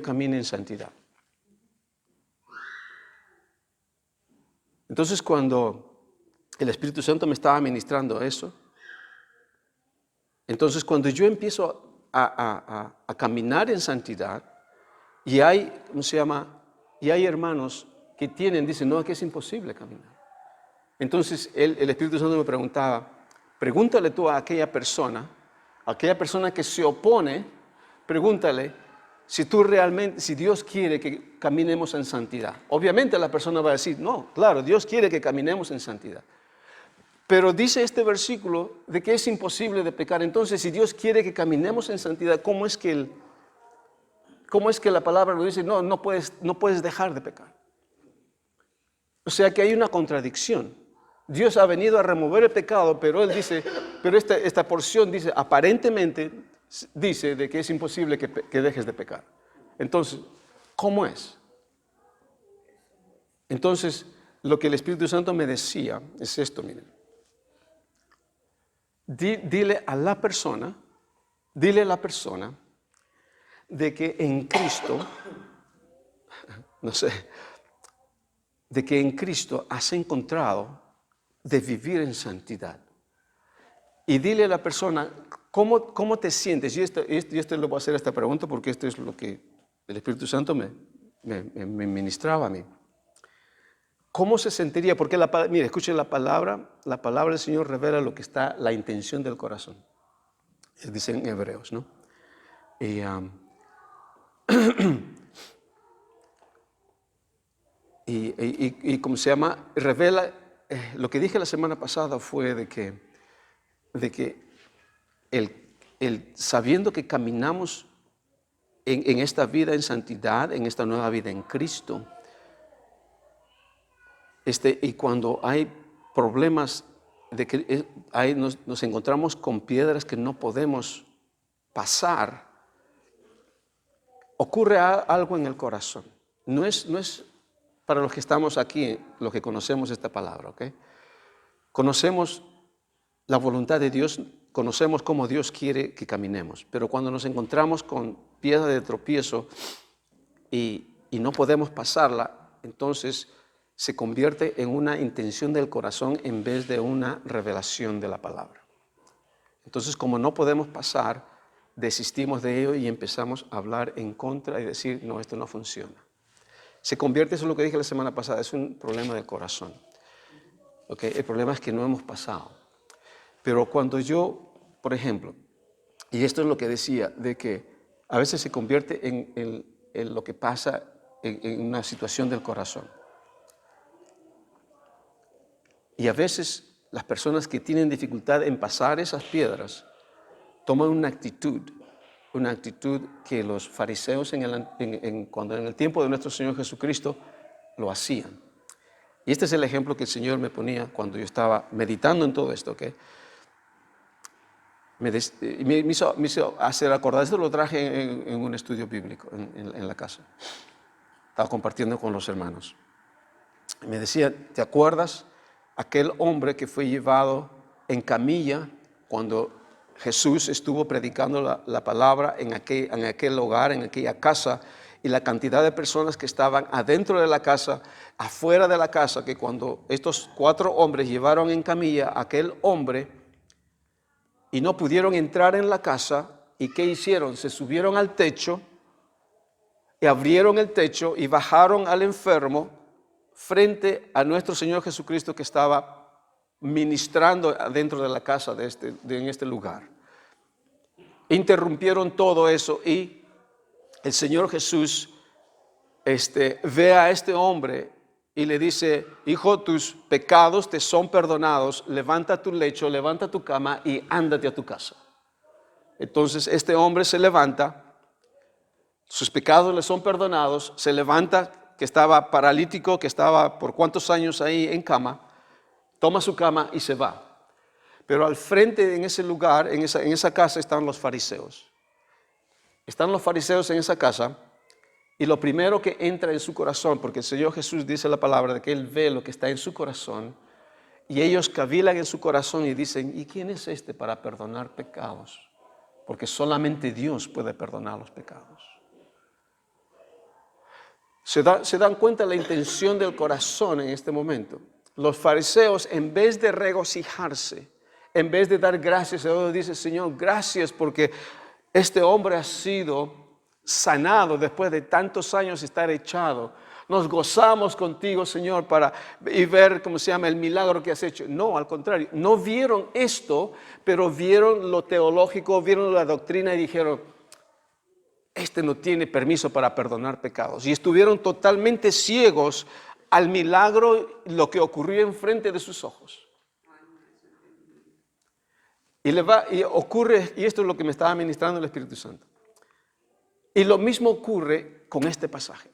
camine en santidad. Entonces, cuando el Espíritu Santo me estaba ministrando eso, entonces cuando yo empiezo a caminar en santidad, y hay, ¿cómo se llama? Y hay hermanos que dicen, no, que es imposible caminar. Entonces el Espíritu Santo me preguntaba, pregúntale tú a aquella persona que se opone, pregúntale si Dios quiere que caminemos en santidad. Obviamente la persona va a decir, no, claro, Dios quiere que caminemos en santidad. Pero dice este versículo de que es imposible de pecar. Entonces, si Dios quiere que caminemos en santidad, ¿cómo es que la palabra lo dice? No puedes dejar de pecar. O sea que hay una contradicción. Dios ha venido a remover el pecado, pero Él dice, pero esta porción dice, aparentemente dice de que es imposible que dejes de pecar. Entonces, ¿cómo es? Entonces, lo que el Espíritu Santo me decía es esto, miren. Dile a la persona de que en Cristo, no sé, de que en Cristo has encontrado de vivir en santidad. Y dile a la persona, ¿cómo te sientes? Y esto le voy a hacer esta pregunta porque esto es lo que el Espíritu Santo me ministraba a mí. ¿Cómo se sentiría? Porque mire, escuchen la palabra del Señor revela lo que está, la intención del corazón. Dicen en Hebreos, ¿no? Y, y ¿cómo se llama? Revela, lo que dije la semana pasada fue de que sabiendo que caminamos en esta vida en santidad, en esta nueva vida en Cristo, y cuando hay problemas de que nos encontramos con piedras que no podemos pasar, ocurre algo en el corazón. No es para los que estamos aquí, los que conocemos esta palabra, ¿ok? Conocemos la voluntad de Dios, conocemos cómo Dios quiere que caminemos, pero cuando nos encontramos con piedra de tropiezo y no podemos pasarla, entonces se convierte en una intención del corazón en vez de una revelación de la palabra. Entonces, como no podemos pasar, desistimos de ello y empezamos a hablar en contra y decir, no, esto no funciona. Se convierte, eso es lo que dije la semana pasada, es un problema del corazón. ¿Okay? El problema es que no hemos pasado. Pero cuando yo, por ejemplo, y esto es lo que decía, de que a veces se convierte en lo que pasa en una situación del corazón. Y a veces las personas que tienen dificultad en pasar esas piedras toman una actitud que los fariseos cuando en el tiempo de nuestro Señor Jesucristo lo hacían. Y este es el ejemplo que el Señor me ponía cuando yo estaba meditando en todo esto, ¿okay? Me hizo hacer acordar, esto lo traje en un estudio bíblico en la casa. Estaba compartiendo con los hermanos. Me decía, ¿te acuerdas aquel hombre que fue llevado en camilla cuando Jesús estuvo predicando la palabra en aquel hogar, en aquella casa, y la cantidad de personas que estaban adentro de la casa, afuera de la casa, que cuando estos 4 hombres llevaron en camilla a aquel hombre y no pudieron entrar en la casa, ¿y qué hicieron? Se subieron al techo y abrieron el techo y bajaron al enfermo frente a nuestro Señor Jesucristo que estaba ministrando dentro de la casa en este lugar. Interrumpieron todo eso y el Señor Jesús ve a este hombre y le dice, hijo, tus pecados te son perdonados, levanta tu lecho, levanta tu cama y ándate a tu casa. Entonces este hombre se levanta, sus pecados le son perdonados, se levanta, que estaba paralítico, que estaba por cuántos años ahí en cama, toma su cama y se va. Pero al frente, en ese lugar, en esa casa, están los fariseos. Están los fariseos en esa casa y lo primero que entra en su corazón, porque el Señor Jesús dice la palabra de que Él ve lo que está en su corazón, y ellos cavilan en su corazón y dicen, ¿y quién es este para perdonar pecados? Porque solamente Dios puede perdonar los pecados. Se dan cuenta de la intención del corazón en este momento. Los fariseos, en vez de regocijarse, en vez de dar gracias a Dios, dice, Señor, gracias porque este hombre ha sido sanado después de tantos años de estar echado. Nos gozamos contigo, Señor, y ver, ¿cómo se llama?, el milagro que has hecho. No, al contrario, no vieron esto, pero vieron lo teológico, vieron la doctrina y dijeron, este no tiene permiso para perdonar pecados. Y estuvieron totalmente ciegos al milagro, lo que ocurrió enfrente de sus ojos. Y ocurre, y esto es lo que me estaba ministrando el Espíritu Santo. Y lo mismo ocurre con este pasaje.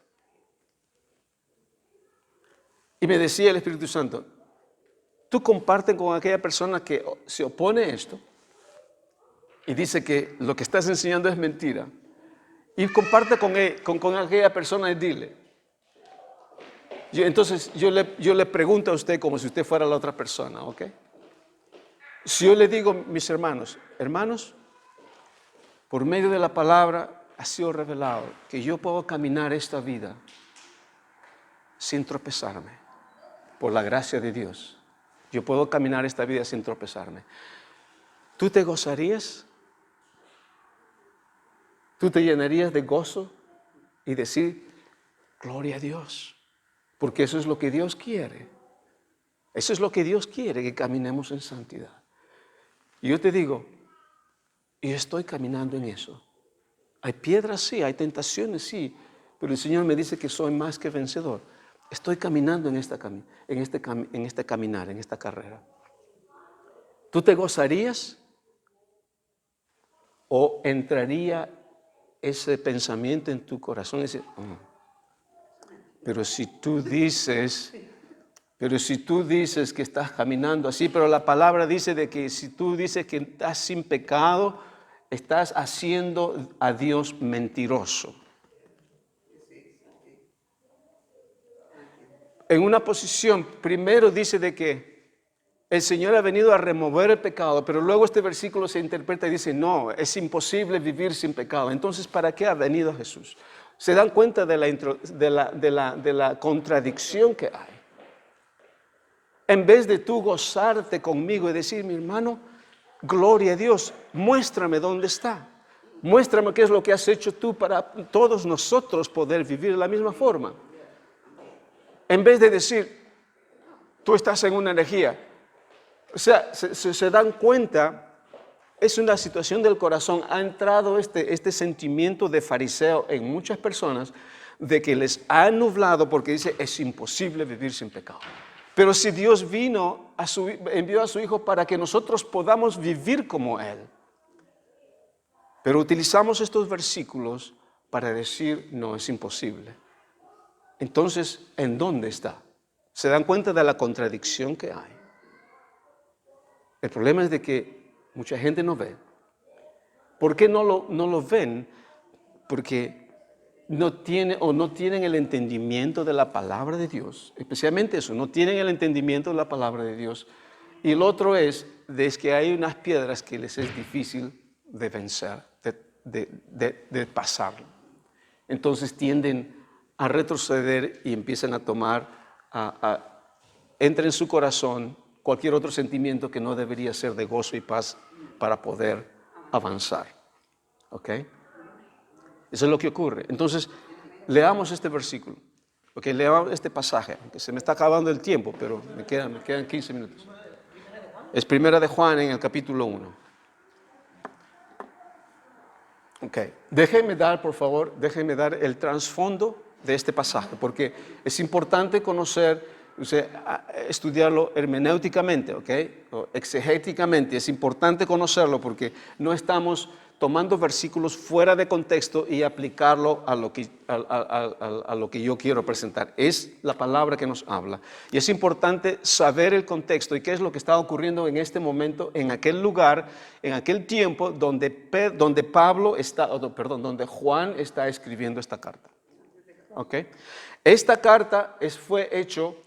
Y me decía el Espíritu Santo, tú compartes con aquella persona que se opone a esto y dice que lo que estás enseñando es mentira. Y comparte con aquella persona y dile. Entonces yo le pregunto a usted como si usted fuera la otra persona, ¿ok? Si yo le digo, mis hermanos, por medio de la palabra ha sido revelado que yo puedo caminar esta vida sin tropezarme, por la gracia de Dios. Yo puedo caminar esta vida sin tropezarme. ¿Tú te gozarías? ¿Tú te llenarías de gozo y decir, gloria a Dios? Porque eso es lo que Dios quiere. Eso es lo que Dios quiere, que caminemos en santidad. Y yo te digo, yo estoy caminando en eso. Hay piedras, sí, hay tentaciones, sí, pero el Señor me dice que soy más que vencedor. estoy caminando en este caminar, en esta carrera. ¿Tú te gozarías o entraría ese pensamiento en tu corazón y decir, pero si tú dices que estás caminando así, pero la palabra dice de que si tú dices que estás sin pecado, estás haciendo a Dios mentiroso. En una posición, primero dice de que el Señor ha venido a remover el pecado, pero luego este versículo se interpreta y dice, no, es imposible vivir sin pecado. Entonces, ¿para qué ha venido Jesús? ¿Se dan cuenta de la contradicción que hay? En vez de tú gozarte conmigo y decir, mi hermano, gloria a Dios, muéstrame dónde está. Muéstrame qué es lo que has hecho tú para todos nosotros poder vivir de la misma forma. En vez de decir, tú estás en una energía. O sea, se dan cuenta, es una situación del corazón. Ha entrado este sentimiento de fariseo en muchas personas de que les ha nublado porque dice, es imposible vivir sin pecado. Pero si Dios envió a su Hijo para que nosotros podamos vivir como Él. Pero utilizamos estos versículos para decir, no, es imposible. Entonces, ¿en dónde está? ¿Se dan cuenta de la contradicción que hay? El problema es de que mucha gente no ve. ¿Por qué no lo ven? Porque no tienen el entendimiento de la palabra de Dios. Especialmente eso, no tienen el entendimiento de la palabra de Dios. Y el otro es que hay unas piedras que les es difícil de vencer, de pasar. Entonces tienden a retroceder y empiezan a tomar, entra en su corazón cualquier otro sentimiento que no debería ser de gozo y paz para poder avanzar. ¿Ok? Eso es lo que ocurre. Entonces, leamos este versículo. ¿Ok? Leamos este pasaje, que se me está acabando el tiempo, pero me quedan 15 minutos. Es Primera de Juan en el capítulo 1. Ok. Déjenme dar el trasfondo de este pasaje, porque es importante estudiarlo hermenéuticamente, ¿okay? O exegéticamente. Es importante conocerlo porque no estamos tomando versículos fuera de contexto y aplicarlo a lo que yo quiero presentar. Es la palabra que nos habla. Y es importante saber el contexto y qué es lo que está ocurriendo en este momento, en aquel lugar, en aquel tiempo donde Juan está escribiendo esta carta. ¿Okay? Esta carta fue hecho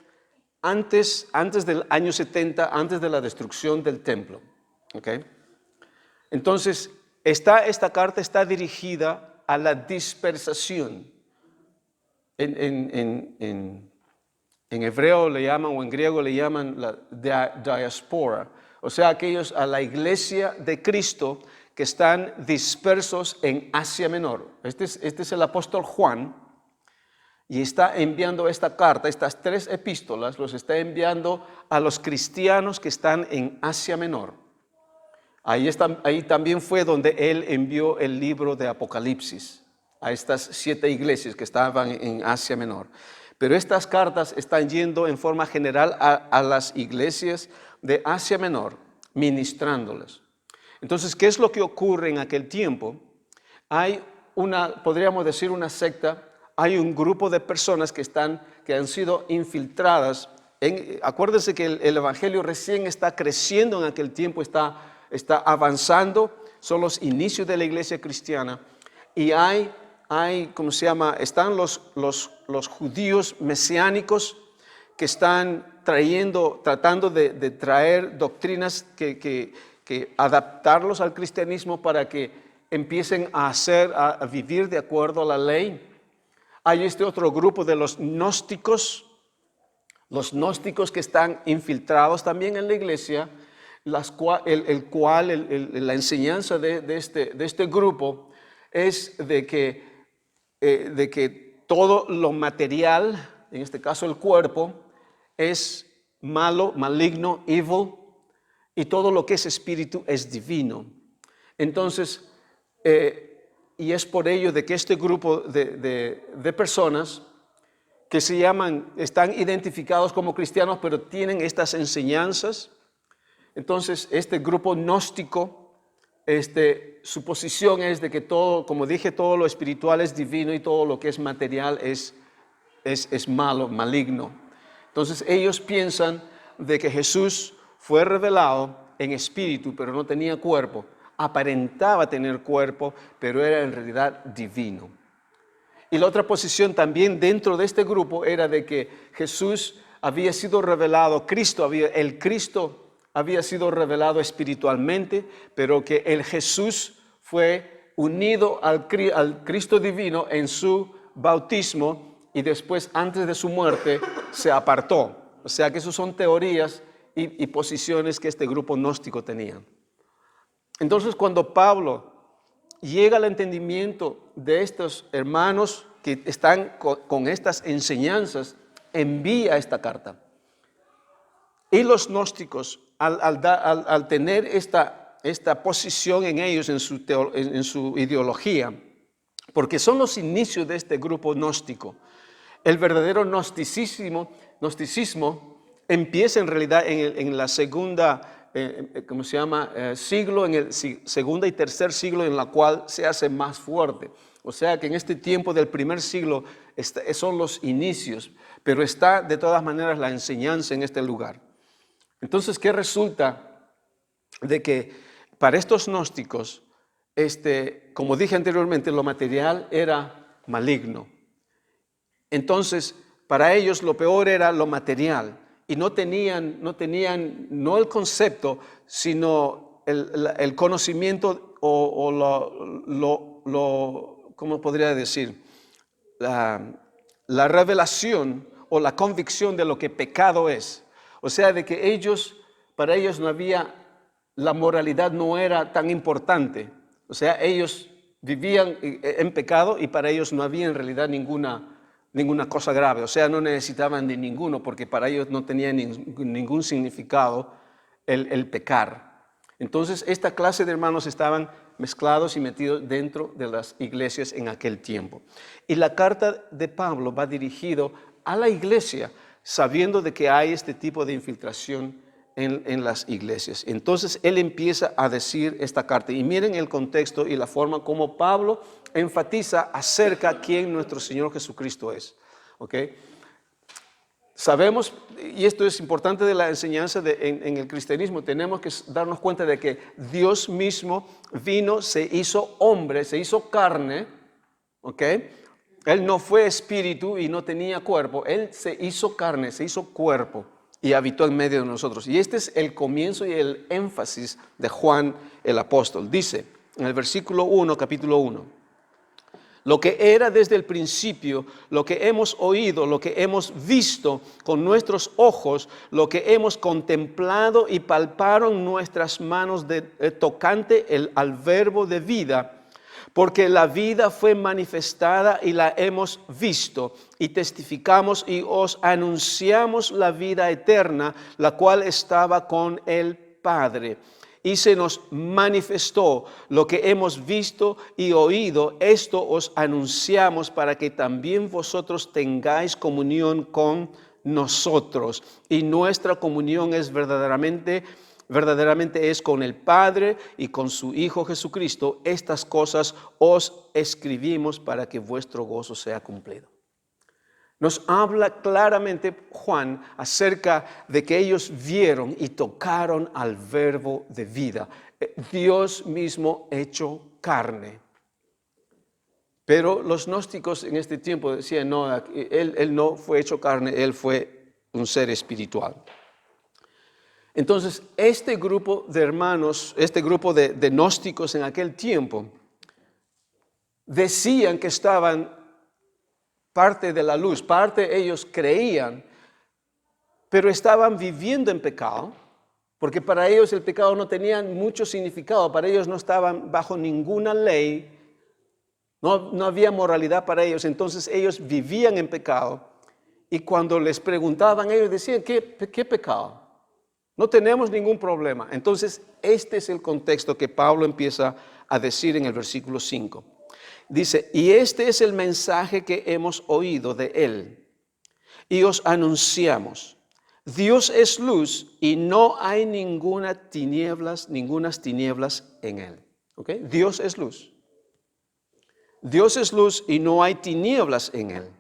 antes del año 70, antes de la destrucción del templo. ¿Okay? Entonces, esta carta está dirigida a la dispersación. En hebreo le llaman, o en griego le llaman la diáspora, o sea, aquellos a la iglesia de Cristo que están dispersos en Asia Menor. Este es el apóstol Juan. Y está enviando esta carta, estas 3 epístolas, los está enviando a los cristianos que están en Asia Menor. Ahí también fue donde él envió el libro de Apocalipsis a estas 7 iglesias que estaban en Asia Menor. Pero estas cartas están yendo en forma general a las iglesias de Asia Menor, ministrándoles. Entonces, ¿qué es lo que ocurre en aquel tiempo? Hay podríamos decir una secta. Hay un grupo de personas que han sido infiltradas. Acuérdense que el evangelio recién está creciendo en aquel tiempo, está avanzando, son los inicios de la iglesia cristiana. Y están los judíos mesiánicos que están tratando de traer doctrinas que adaptarlos al cristianismo para que empiecen a vivir de acuerdo a la ley. Hay este otro grupo de los gnósticos que están infiltrados también en la iglesia, la enseñanza de este grupo es de que todo lo material, en este caso el cuerpo, es malo, maligno, evil, y todo lo que es espíritu es divino. Entonces, y es por ello de que este grupo de personas que se llaman, están identificados como cristianos, pero tienen estas enseñanzas. Entonces, este grupo gnóstico, su posición es de que todo, como dije, todo lo espiritual es divino y todo lo que es material es malo, maligno. Entonces, ellos piensan de que Jesús fue revelado en espíritu, pero no tenía cuerpo. Aparentaba tener cuerpo, pero era en realidad divino. Y la otra posición también dentro de este grupo era de que Jesús había sido revelado, el Cristo había sido revelado espiritualmente, pero que el Jesús fue unido al Cristo divino en su bautismo y después, antes de su muerte, se apartó. O sea que esas son teorías y posiciones que este grupo gnóstico tenía. Entonces, cuando Pablo llega al entendimiento de estos hermanos que están con estas enseñanzas, envía esta carta. Y los gnósticos, al tener esta posición en ellos, en su ideología, porque son los inicios de este grupo gnóstico, el verdadero gnosticismo empieza en realidad en la segunda siglo, en el segundo y tercer siglo, en la cual se hace más fuerte. O sea que en este tiempo del primer siglo son los inicios, pero está de todas maneras la enseñanza en este lugar. Entonces, ¿qué resulta? De que para estos gnósticos, como dije anteriormente, lo material era maligno. Entonces, para ellos lo peor era lo material. Y no tenían no el concepto, sino el conocimiento o ¿cómo podría decir? La revelación o la convicción de lo que pecado es. O sea, de que para ellos no había, la moralidad no era tan importante. O sea, ellos vivían en pecado y para ellos no había en realidad ninguna cosa grave, o sea, no necesitaban de ninguno, porque para ellos no tenía ningún significado el pecar. Entonces, esta clase de hermanos estaban mezclados y metidos dentro de las iglesias en aquel tiempo. Y la carta de Pablo va dirigido a la iglesia, sabiendo de que hay este tipo de infiltración en las iglesias. Entonces, él empieza a decir esta carta. Y miren el contexto y la forma como Pablo enfatiza acerca de quién nuestro Señor Jesucristo es. ¿Okay? Sabemos, y esto es importante de la enseñanza en el cristianismo, tenemos que darnos cuenta de que Dios mismo vino, se hizo hombre, se hizo carne. ¿Okay? Él no fue espíritu y no tenía cuerpo. Él se hizo carne, se hizo cuerpo y habitó en medio de nosotros. Y este es el comienzo y el énfasis de Juan el apóstol. Dice en el versículo 1, capítulo 1. Lo que era desde el principio, lo que hemos oído, lo que hemos visto con nuestros ojos, lo que hemos contemplado y palparon nuestras manos tocante al verbo de vida, porque la vida fue manifestada y la hemos visto y testificamos y os anunciamos la vida eterna, la cual estaba con el Padre. Y se nos manifestó lo que hemos visto y oído, esto os anunciamos para que también vosotros tengáis comunión con nosotros. Y nuestra comunión es verdaderamente es con el Padre y con su Hijo Jesucristo. Estas cosas os escribimos para que vuestro gozo sea cumplido. Nos habla claramente Juan acerca de que ellos vieron y tocaron al verbo de vida, Dios mismo hecho carne. Pero los gnósticos en este tiempo decían, no, él no fue hecho carne, él fue un ser espiritual. Entonces, este grupo de hermanos, este grupo de gnósticos en aquel tiempo, decían que estaban parte de la luz, parte ellos creían, pero estaban viviendo en pecado, porque para ellos el pecado no tenía mucho significado, para ellos no estaban bajo ninguna ley, no había moralidad para ellos, entonces ellos vivían en pecado, y cuando les preguntaban, ellos decían, ¿qué pecado? No tenemos ningún problema. Entonces, este es el contexto que Pablo empieza a decir en el versículo 5. Dice, y este es el mensaje que hemos oído de él y os anunciamos. Dios es luz y no hay ninguna tinieblas en él. ¿Okay? Dios es luz. Dios es luz y no hay tinieblas en él.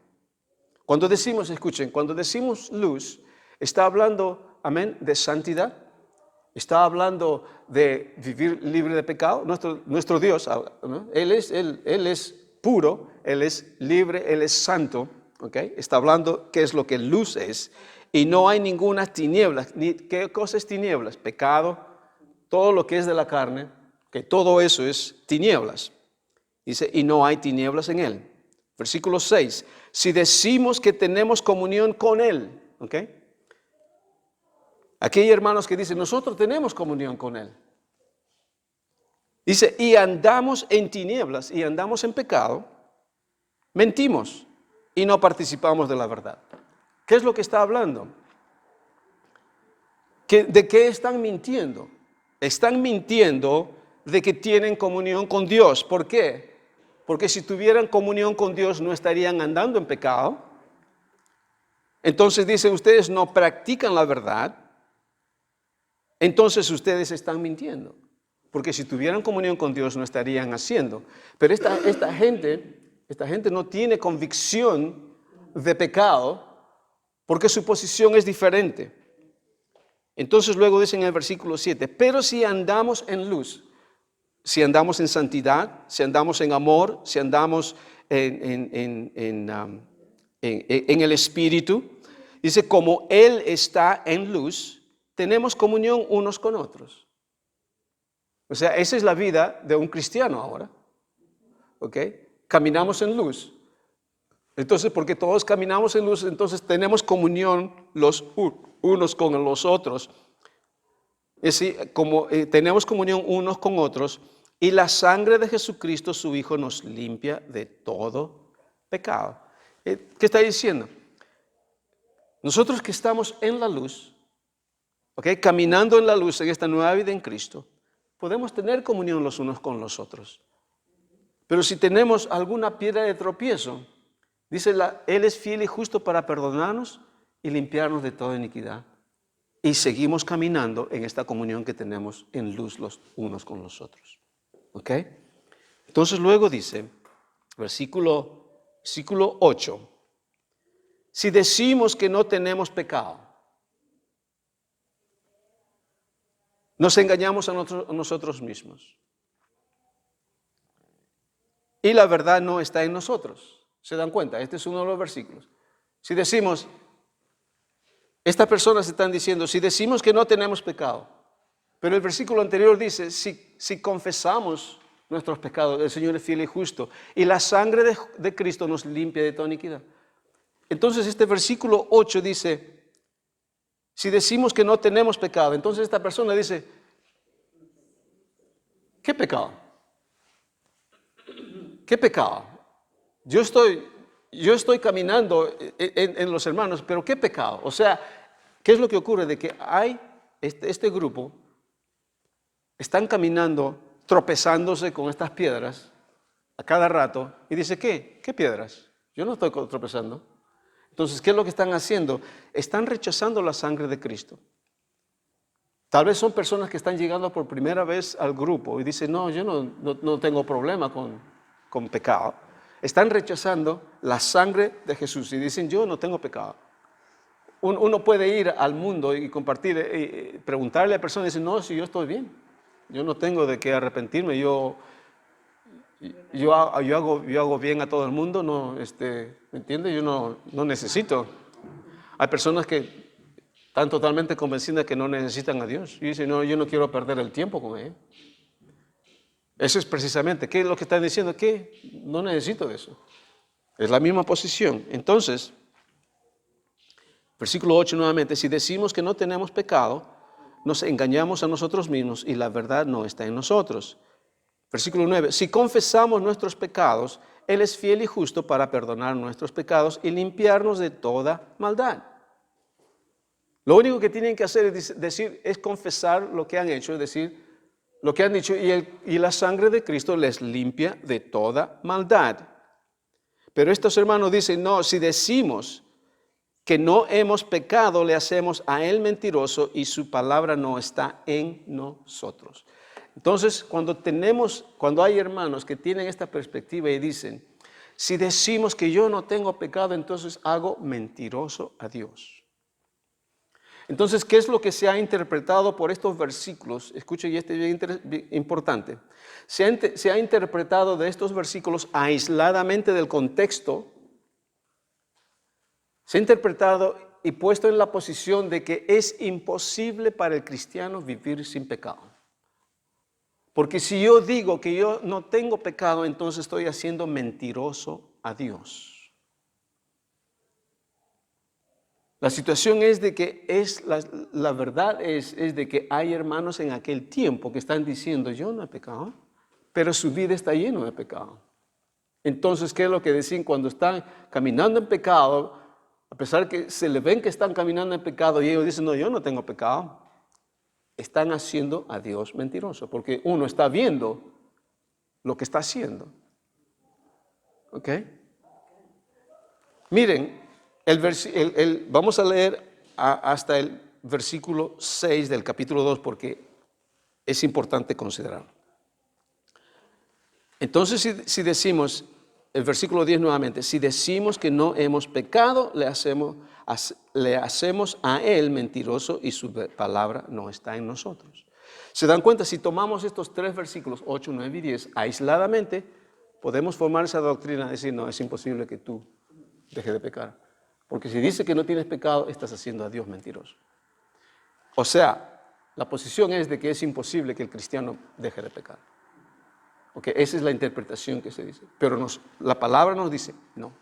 Cuando decimos, escuchen, cuando decimos luz, está hablando, amén, de santidad. Está hablando de vivir libre de pecado. Nuestro Dios, ¿no? Él es puro, Él es libre, Él es santo. ¿Okay? Está hablando qué es lo que luz es. Y no hay ninguna tinieblas. ¿Qué cosa es tinieblas? Pecado, todo lo que es de la carne, que todo eso es tinieblas. Dice, y no hay tinieblas en Él. Versículo 6. Si decimos que tenemos comunión con Él. ¿Ok? Aquí hay hermanos que dicen, nosotros tenemos comunión con Él. Dice, y andamos en tinieblas y andamos en pecado, mentimos y no participamos de la verdad. ¿Qué es lo que está hablando? ¿De qué están mintiendo? Están mintiendo de que tienen comunión con Dios. ¿Por qué? Porque si tuvieran comunión con Dios no estarían andando en pecado. Entonces dice, ustedes no practican la verdad. Entonces ustedes están mintiendo. Porque si tuvieran comunión con Dios no estarían haciendo. Pero esta gente no tiene convicción de pecado porque su posición es diferente. Entonces luego dice en el versículo 7, pero si andamos en luz, si andamos en santidad, si andamos en amor, si andamos en el Espíritu, dice, como Él está en luz, tenemos comunión unos con otros. O sea, esa es la vida de un cristiano ahora. ¿Ok? Caminamos en luz. Entonces, porque todos caminamos en luz, entonces tenemos comunión los unos con los otros. Es decir, como tenemos comunión unos con otros, y la sangre de Jesucristo, su Hijo, nos limpia de todo pecado. ¿Qué está diciendo? Nosotros que estamos en la luz, ¿okay? Caminando en la luz en esta nueva vida en Cristo, podemos tener comunión los unos con los otros. Pero si tenemos alguna piedra de tropiezo, dice, Él es fiel y justo para perdonarnos y limpiarnos de toda iniquidad. Y seguimos caminando en esta comunión que tenemos en luz los unos con los otros. ¿Ok? Entonces luego dice, versículo 8, si decimos que no tenemos pecado, nos engañamos a nosotros mismos. Y la verdad no está en nosotros. ¿Se dan cuenta? Este es uno de los versículos. Si decimos, estas personas están diciendo, si decimos que no tenemos pecado, pero el versículo anterior dice, si confesamos nuestros pecados, el Señor es fiel y justo, y la sangre de Cristo nos limpia de toda iniquidad. Entonces este versículo 8 dice, si decimos que no tenemos pecado, entonces esta persona dice, ¿qué pecado? ¿Qué pecado? Yo estoy caminando en los hermanos, pero ¿qué pecado? O sea, ¿qué es lo que ocurre? De que hay este grupo, están caminando, tropezándose con estas piedras a cada rato, y dice, ¿qué? ¿Qué piedras? Yo no estoy tropezando. Entonces, ¿qué es lo que están haciendo? Están rechazando la sangre de Cristo. Tal vez son personas que están llegando por primera vez al grupo y dicen, no, yo no tengo problema con pecado. Están rechazando la sangre de Jesús y dicen, yo no tengo pecado. Uno puede ir al mundo y compartir, preguntarle a personas y decir, no, si yo estoy bien, yo no tengo de qué arrepentirme, yo hago bien a todo el mundo, no, ¿me entiende? Yo no necesito. Hay personas que están totalmente convencidas que no necesitan a Dios y dicen, no, yo no quiero perder el tiempo con Él. Eso es precisamente, ¿qué es lo que están diciendo? Que no necesito de eso. Es la misma posición. Entonces, versículo 8 nuevamente, si decimos que no tenemos pecado, nos engañamos a nosotros mismos y la verdad no está en nosotros. Versículo 9, si confesamos nuestros pecados, Él es fiel y justo para perdonar nuestros pecados y limpiarnos de toda maldad. Lo único que tienen que hacer es confesar lo que han hecho, es decir, lo que han dicho, y la sangre de Cristo les limpia de toda maldad. Pero estos hermanos dicen, no, si decimos que no hemos pecado, le hacemos a él mentiroso y su palabra no está en nosotros. Entonces, cuando hay hermanos que tienen esta perspectiva y dicen, si decimos que yo no tengo pecado, entonces hago mentiroso a Dios. Entonces, ¿qué es lo que se ha interpretado por estos versículos? Escuchen, y este es bien importante. Se ha interpretado de estos versículos aisladamente del contexto. Se ha interpretado y puesto en la posición de que es imposible para el cristiano vivir sin pecado. Porque si yo digo que yo no tengo pecado, entonces estoy haciendo mentiroso a Dios. La situación es de que la verdad es de que hay hermanos en aquel tiempo que están diciendo, yo no he pecado, pero su vida está llena de pecado. Entonces, ¿qué es lo que decían cuando están caminando en pecado? A pesar que se le ven que están caminando en pecado y ellos dicen, no, yo no tengo pecado, están haciendo a Dios mentiroso, porque uno está viendo lo que está haciendo. ¿Ok? Miren, vamos a leer hasta el versículo 6 del capítulo 2 porque es importante considerarlo. Entonces, si decimos, el versículo 10 nuevamente, si decimos que no hemos pecado, le hacemos a él mentiroso y su palabra no está en nosotros. ¿Se dan cuenta? Si tomamos estos tres versículos, 8, 9 y 10, aisladamente, podemos formar esa doctrina de decir, no, es imposible que tú dejes de pecar. Porque si dice que no tienes pecado, estás haciendo a Dios mentiroso. O sea, la posición es de que es imposible que el cristiano deje de pecar. Okay, esa es la interpretación que se dice. Pero la palabra nos dice, no.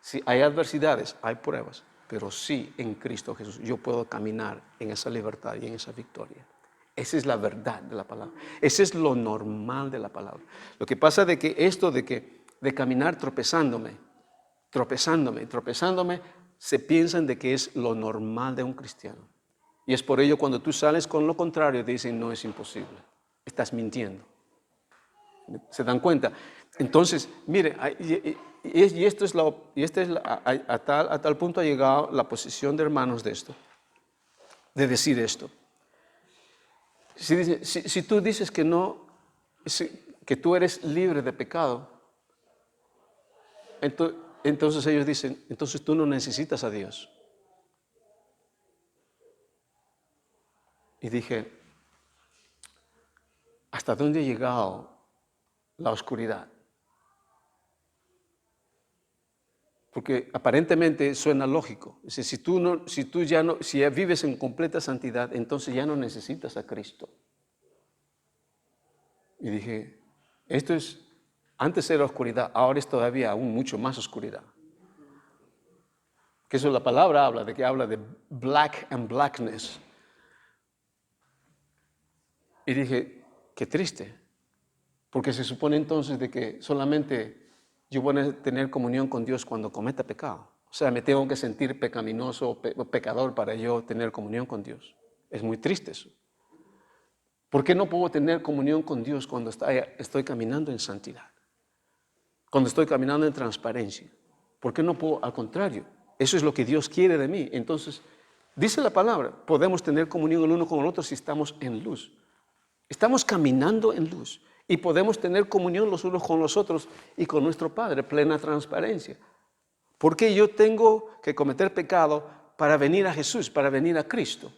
Si hay adversidades, hay pruebas, pero sí en Cristo Jesús yo puedo caminar en esa libertad y en esa victoria. Esa es la verdad de la palabra. Ese es lo normal de la palabra. Lo que pasa de que esto de caminar tropezándome, se piensan de que es lo normal de un cristiano. Y es por ello cuando tú sales con lo contrario, te dicen, no, es imposible, estás mintiendo. ¿Se dan cuenta? Entonces, mire, a tal punto ha llegado la posición de hermanos de esto, de decir esto. Si tú dices que no, que tú eres libre de pecado, entonces ellos dicen, entonces tú no necesitas a Dios. Y dije, ¿hasta dónde ha llegado la oscuridad? Porque aparentemente suena lógico. Si ya vives en completa santidad, entonces ya no necesitas a Cristo. Y dije, antes era oscuridad, ahora es todavía aún mucho más oscuridad. Que eso la palabra habla de black and blackness. Y dije, qué triste, porque se supone entonces de que solamente yo voy a tener comunión con Dios cuando cometa pecado. O sea, me tengo que sentir pecaminoso o pecador para yo tener comunión con Dios. Es muy triste eso. ¿Por qué no puedo tener comunión con Dios cuando estoy caminando en santidad? Cuando estoy caminando en transparencia. ¿Por qué no puedo? Al contrario, eso es lo que Dios quiere de mí. Entonces, dice la palabra, podemos tener comunión el uno con el otro si estamos en luz. Estamos caminando en luz y podemos tener comunión los unos con los otros y con nuestro Padre, plena transparencia. ¿Por qué yo tengo que cometer pecado para venir a Jesús, para venir a Cristo?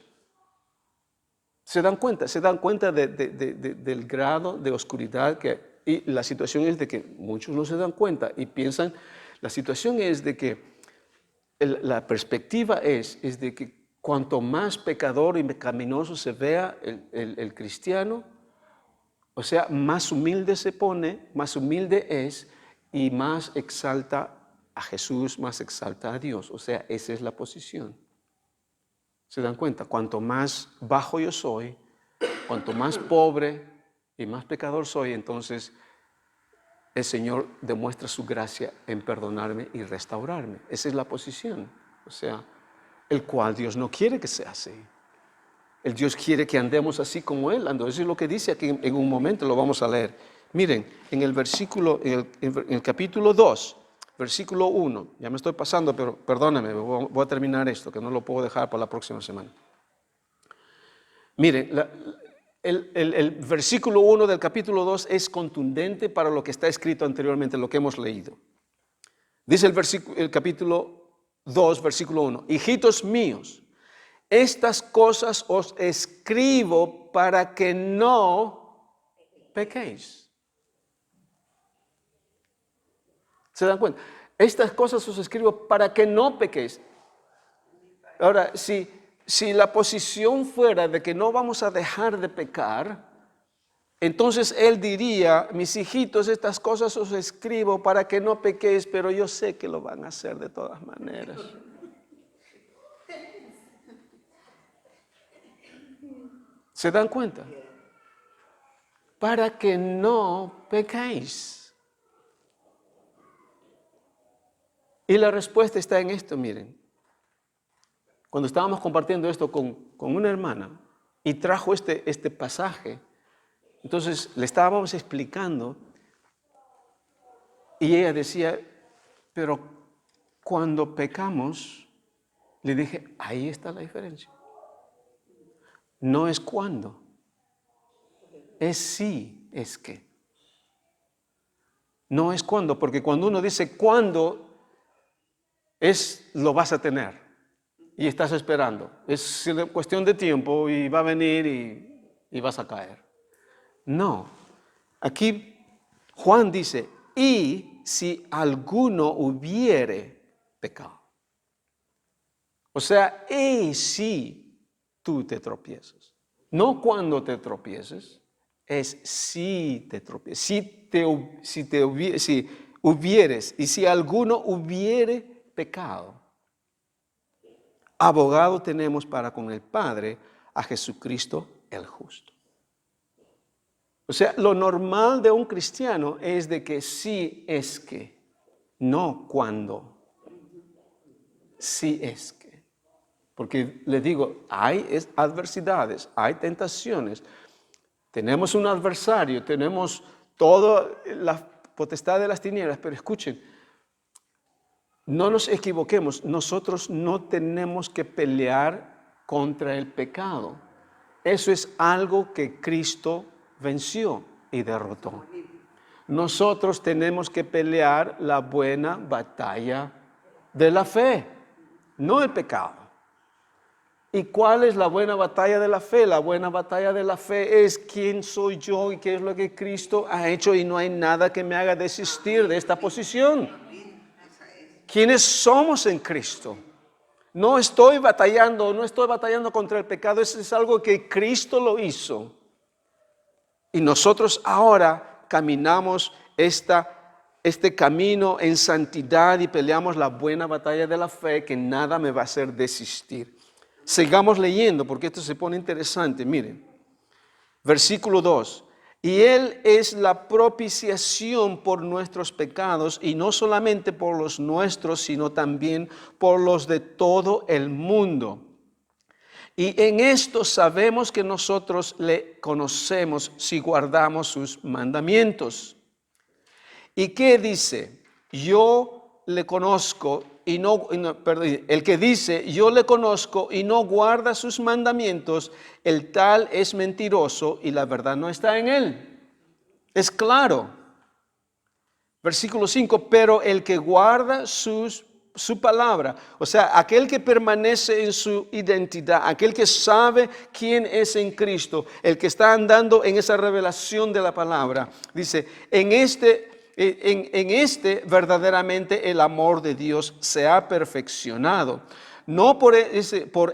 ¿Se dan cuenta? ¿Se dan cuenta del grado de oscuridad y la situación es de que muchos no se dan cuenta y piensan, la situación es de que la perspectiva es de que cuanto más pecador y pecaminoso se vea el cristiano, o sea, más humilde se pone, más humilde es y más exalta a Jesús, más exalta a Dios. O sea, esa es la posición. ¿Se dan cuenta? Cuanto más bajo yo soy, cuanto más pobre y más pecador soy, entonces el Señor demuestra su gracia en perdonarme y restaurarme. Esa es la posición. O sea, el cual Dios no quiere que sea así. El Dios quiere que andemos así como Él andó. Eso es lo que dice aquí en un momento, lo vamos a leer. Miren, en el capítulo 2, versículo 1. Ya me estoy pasando, pero perdóname, voy a terminar esto, que no lo puedo dejar para la próxima semana. Miren, el versículo 1 del capítulo 2 es contundente para lo que está escrito anteriormente, lo que hemos leído. Dice el capítulo 2, versículo 1, hijitos míos, estas cosas os escribo para que no pequéis. ¿Se dan cuenta? Estas cosas os escribo para que no pequéis. Ahora, si la posición fuera de que no vamos a dejar de pecar, entonces él diría, mis hijitos, estas cosas os escribo para que no pequéis, pero yo sé que lo van a hacer de todas maneras. ¿Se dan cuenta? Para que no pequéis. Y la respuesta está en esto, miren. Cuando estábamos compartiendo esto con una hermana y trajo este pasaje, entonces le estábamos explicando y ella decía, pero cuando pecamos, le dije, ahí está la diferencia. No es cuándo, es sí, es qué. No es cuándo, porque cuando uno dice cuándo, lo vas a tener y estás esperando. Es cuestión de tiempo y va a venir y vas a caer. No, aquí Juan dice, y si alguno hubiere pecado. O sea, y si tú te tropiezas. No cuando te tropieces, es si te tropiezas. Si hubieres, y si alguno hubiere pecado, abogado tenemos para con el Padre a Jesucristo el justo. O sea, lo normal de un cristiano es de que sí es que, no cuando, sí es que. Porque les digo, hay adversidades, hay tentaciones, tenemos un adversario, tenemos toda la potestad de las tinieblas, pero escuchen, no nos equivoquemos, nosotros no tenemos que pelear contra el pecado. Eso es algo que Cristo venció y derrotó. Nosotros tenemos que pelear la buena batalla de la fe, no el pecado. ¿Y cuál es la buena batalla de la fe? La buena batalla de la fe es quién soy yo y qué es lo que Cristo ha hecho, y no hay nada que me haga desistir de esta posición. ¿Quiénes somos en Cristo? No estoy batallando contra el pecado, eso es algo que Cristo lo hizo. Y nosotros ahora caminamos este camino en santidad y peleamos la buena batalla de la fe, que nada me va a hacer desistir. Sigamos leyendo porque esto se pone interesante. Miren, versículo 2. Y Él es la propiciación por nuestros pecados, y no solamente por los nuestros, sino también por los de todo el mundo. Y en esto sabemos que nosotros le conocemos si guardamos sus mandamientos. ¿Y qué dice? Yo le conozco el que dice yo le conozco y no guarda sus mandamientos, el tal es mentiroso y la verdad no está en él. Es claro. Versículo 5, pero el que guarda su palabra, o sea, aquel que permanece en su identidad, aquel que sabe quién es en Cristo, el que está andando en esa revelación de la palabra, dice, en este verdaderamente el amor de Dios se ha perfeccionado. No por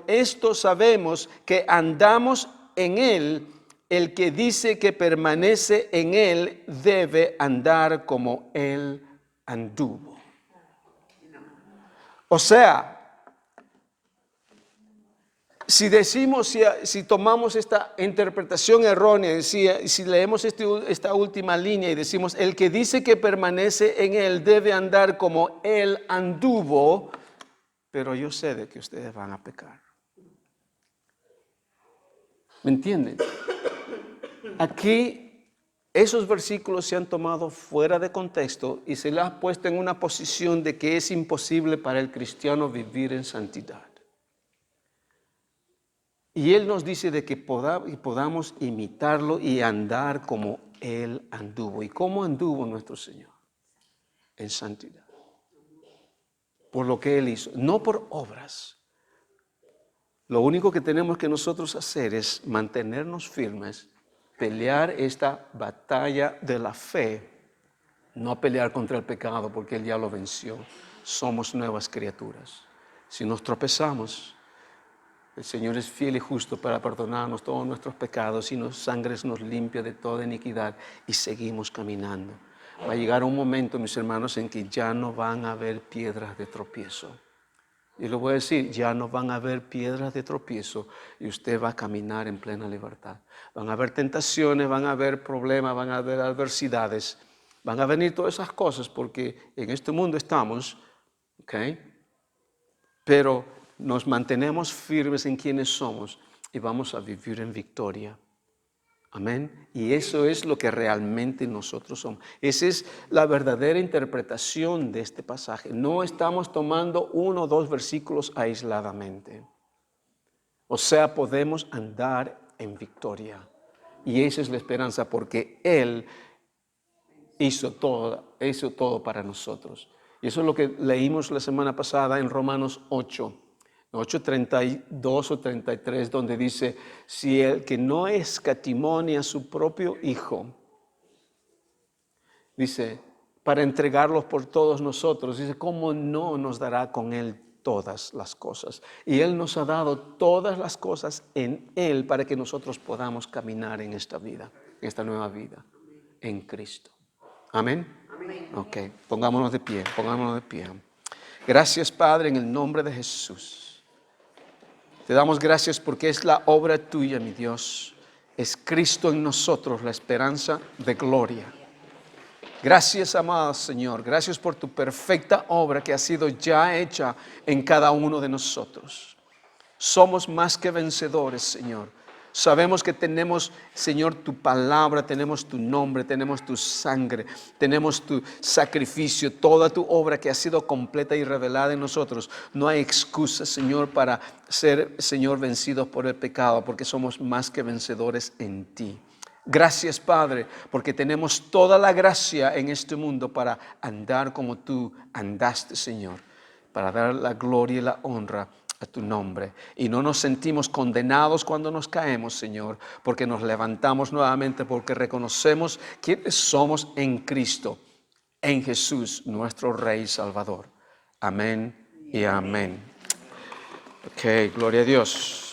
esto sabemos que andamos en Él. El que dice que permanece en Él debe andar como Él anduvo. O sea, si tomamos esta interpretación errónea, si leemos esta última línea y decimos, el que dice que permanece en Él debe andar como Él anduvo, pero yo sé de que ustedes van a pecar. ¿Me entienden? Aquí esos versículos se han tomado fuera de contexto y se les ha puesto en una posición de que es imposible para el cristiano vivir en santidad. Y Él nos dice de que podamos imitarlo y andar como Él anduvo. ¿Y cómo anduvo nuestro Señor? En santidad. Por lo que Él hizo, no por obras. Lo único que tenemos que nosotros hacer es mantenernos firmes, pelear esta batalla de la fe, no pelear contra el pecado porque Él ya lo venció. Somos nuevas criaturas. Si nos tropezamos, el Señor es fiel y justo para perdonarnos todos nuestros pecados y nos sangres nos limpia de toda iniquidad y seguimos caminando. Va a llegar un momento, mis hermanos, en que ya no van a haber piedras de tropiezo. Y lo voy a decir, ya no van a haber piedras de tropiezo y usted va a caminar en plena libertad. Van a haber tentaciones, van a haber problemas, van a haber adversidades, van a venir todas esas cosas porque en este mundo estamos, ¿ok? Pero nos mantenemos firmes en quienes somos y vamos a vivir en victoria. Amén. Y eso es lo que realmente nosotros somos. Esa es la verdadera interpretación de este pasaje. No estamos tomando 1 o 2 versículos aisladamente. O sea, podemos andar en victoria. Y esa es la esperanza porque Él hizo todo para nosotros. Y eso es lo que leímos la semana pasada en Romanos 8:32 o 33, donde dice, si el que no escatimonia a su propio Hijo, dice, para entregarlos por todos nosotros, dice, ¿cómo no nos dará con Él todas las cosas? Y Él nos ha dado todas las cosas en Él para que nosotros podamos caminar en esta vida, en esta nueva vida, en Cristo. Amén. Ok, pongámonos de pie. Gracias, Padre, en el nombre de Jesús. Te damos gracias porque es la obra tuya, mi Dios. Es Cristo en nosotros, la esperanza de gloria. Gracias, amado Señor. Gracias por tu perfecta obra que ha sido ya hecha en cada uno de nosotros. Somos más que vencedores, Señor. Sabemos que tenemos, Señor, tu palabra, tenemos tu nombre, tenemos tu sangre, tenemos tu sacrificio, toda tu obra que ha sido completa y revelada en nosotros. No hay excusa, Señor, para ser, Señor, vencidos por el pecado, porque somos más que vencedores en ti. Gracias, Padre, porque tenemos toda la gracia en este mundo para andar como tú andaste, Señor, para dar la gloria y la honra a tu nombre. Y no nos sentimos condenados cuando nos caemos, Señor, porque nos levantamos nuevamente, porque reconocemos quiénes somos en Cristo, en Jesús, nuestro Rey y Salvador. Amén y amén. Ok, gloria a Dios.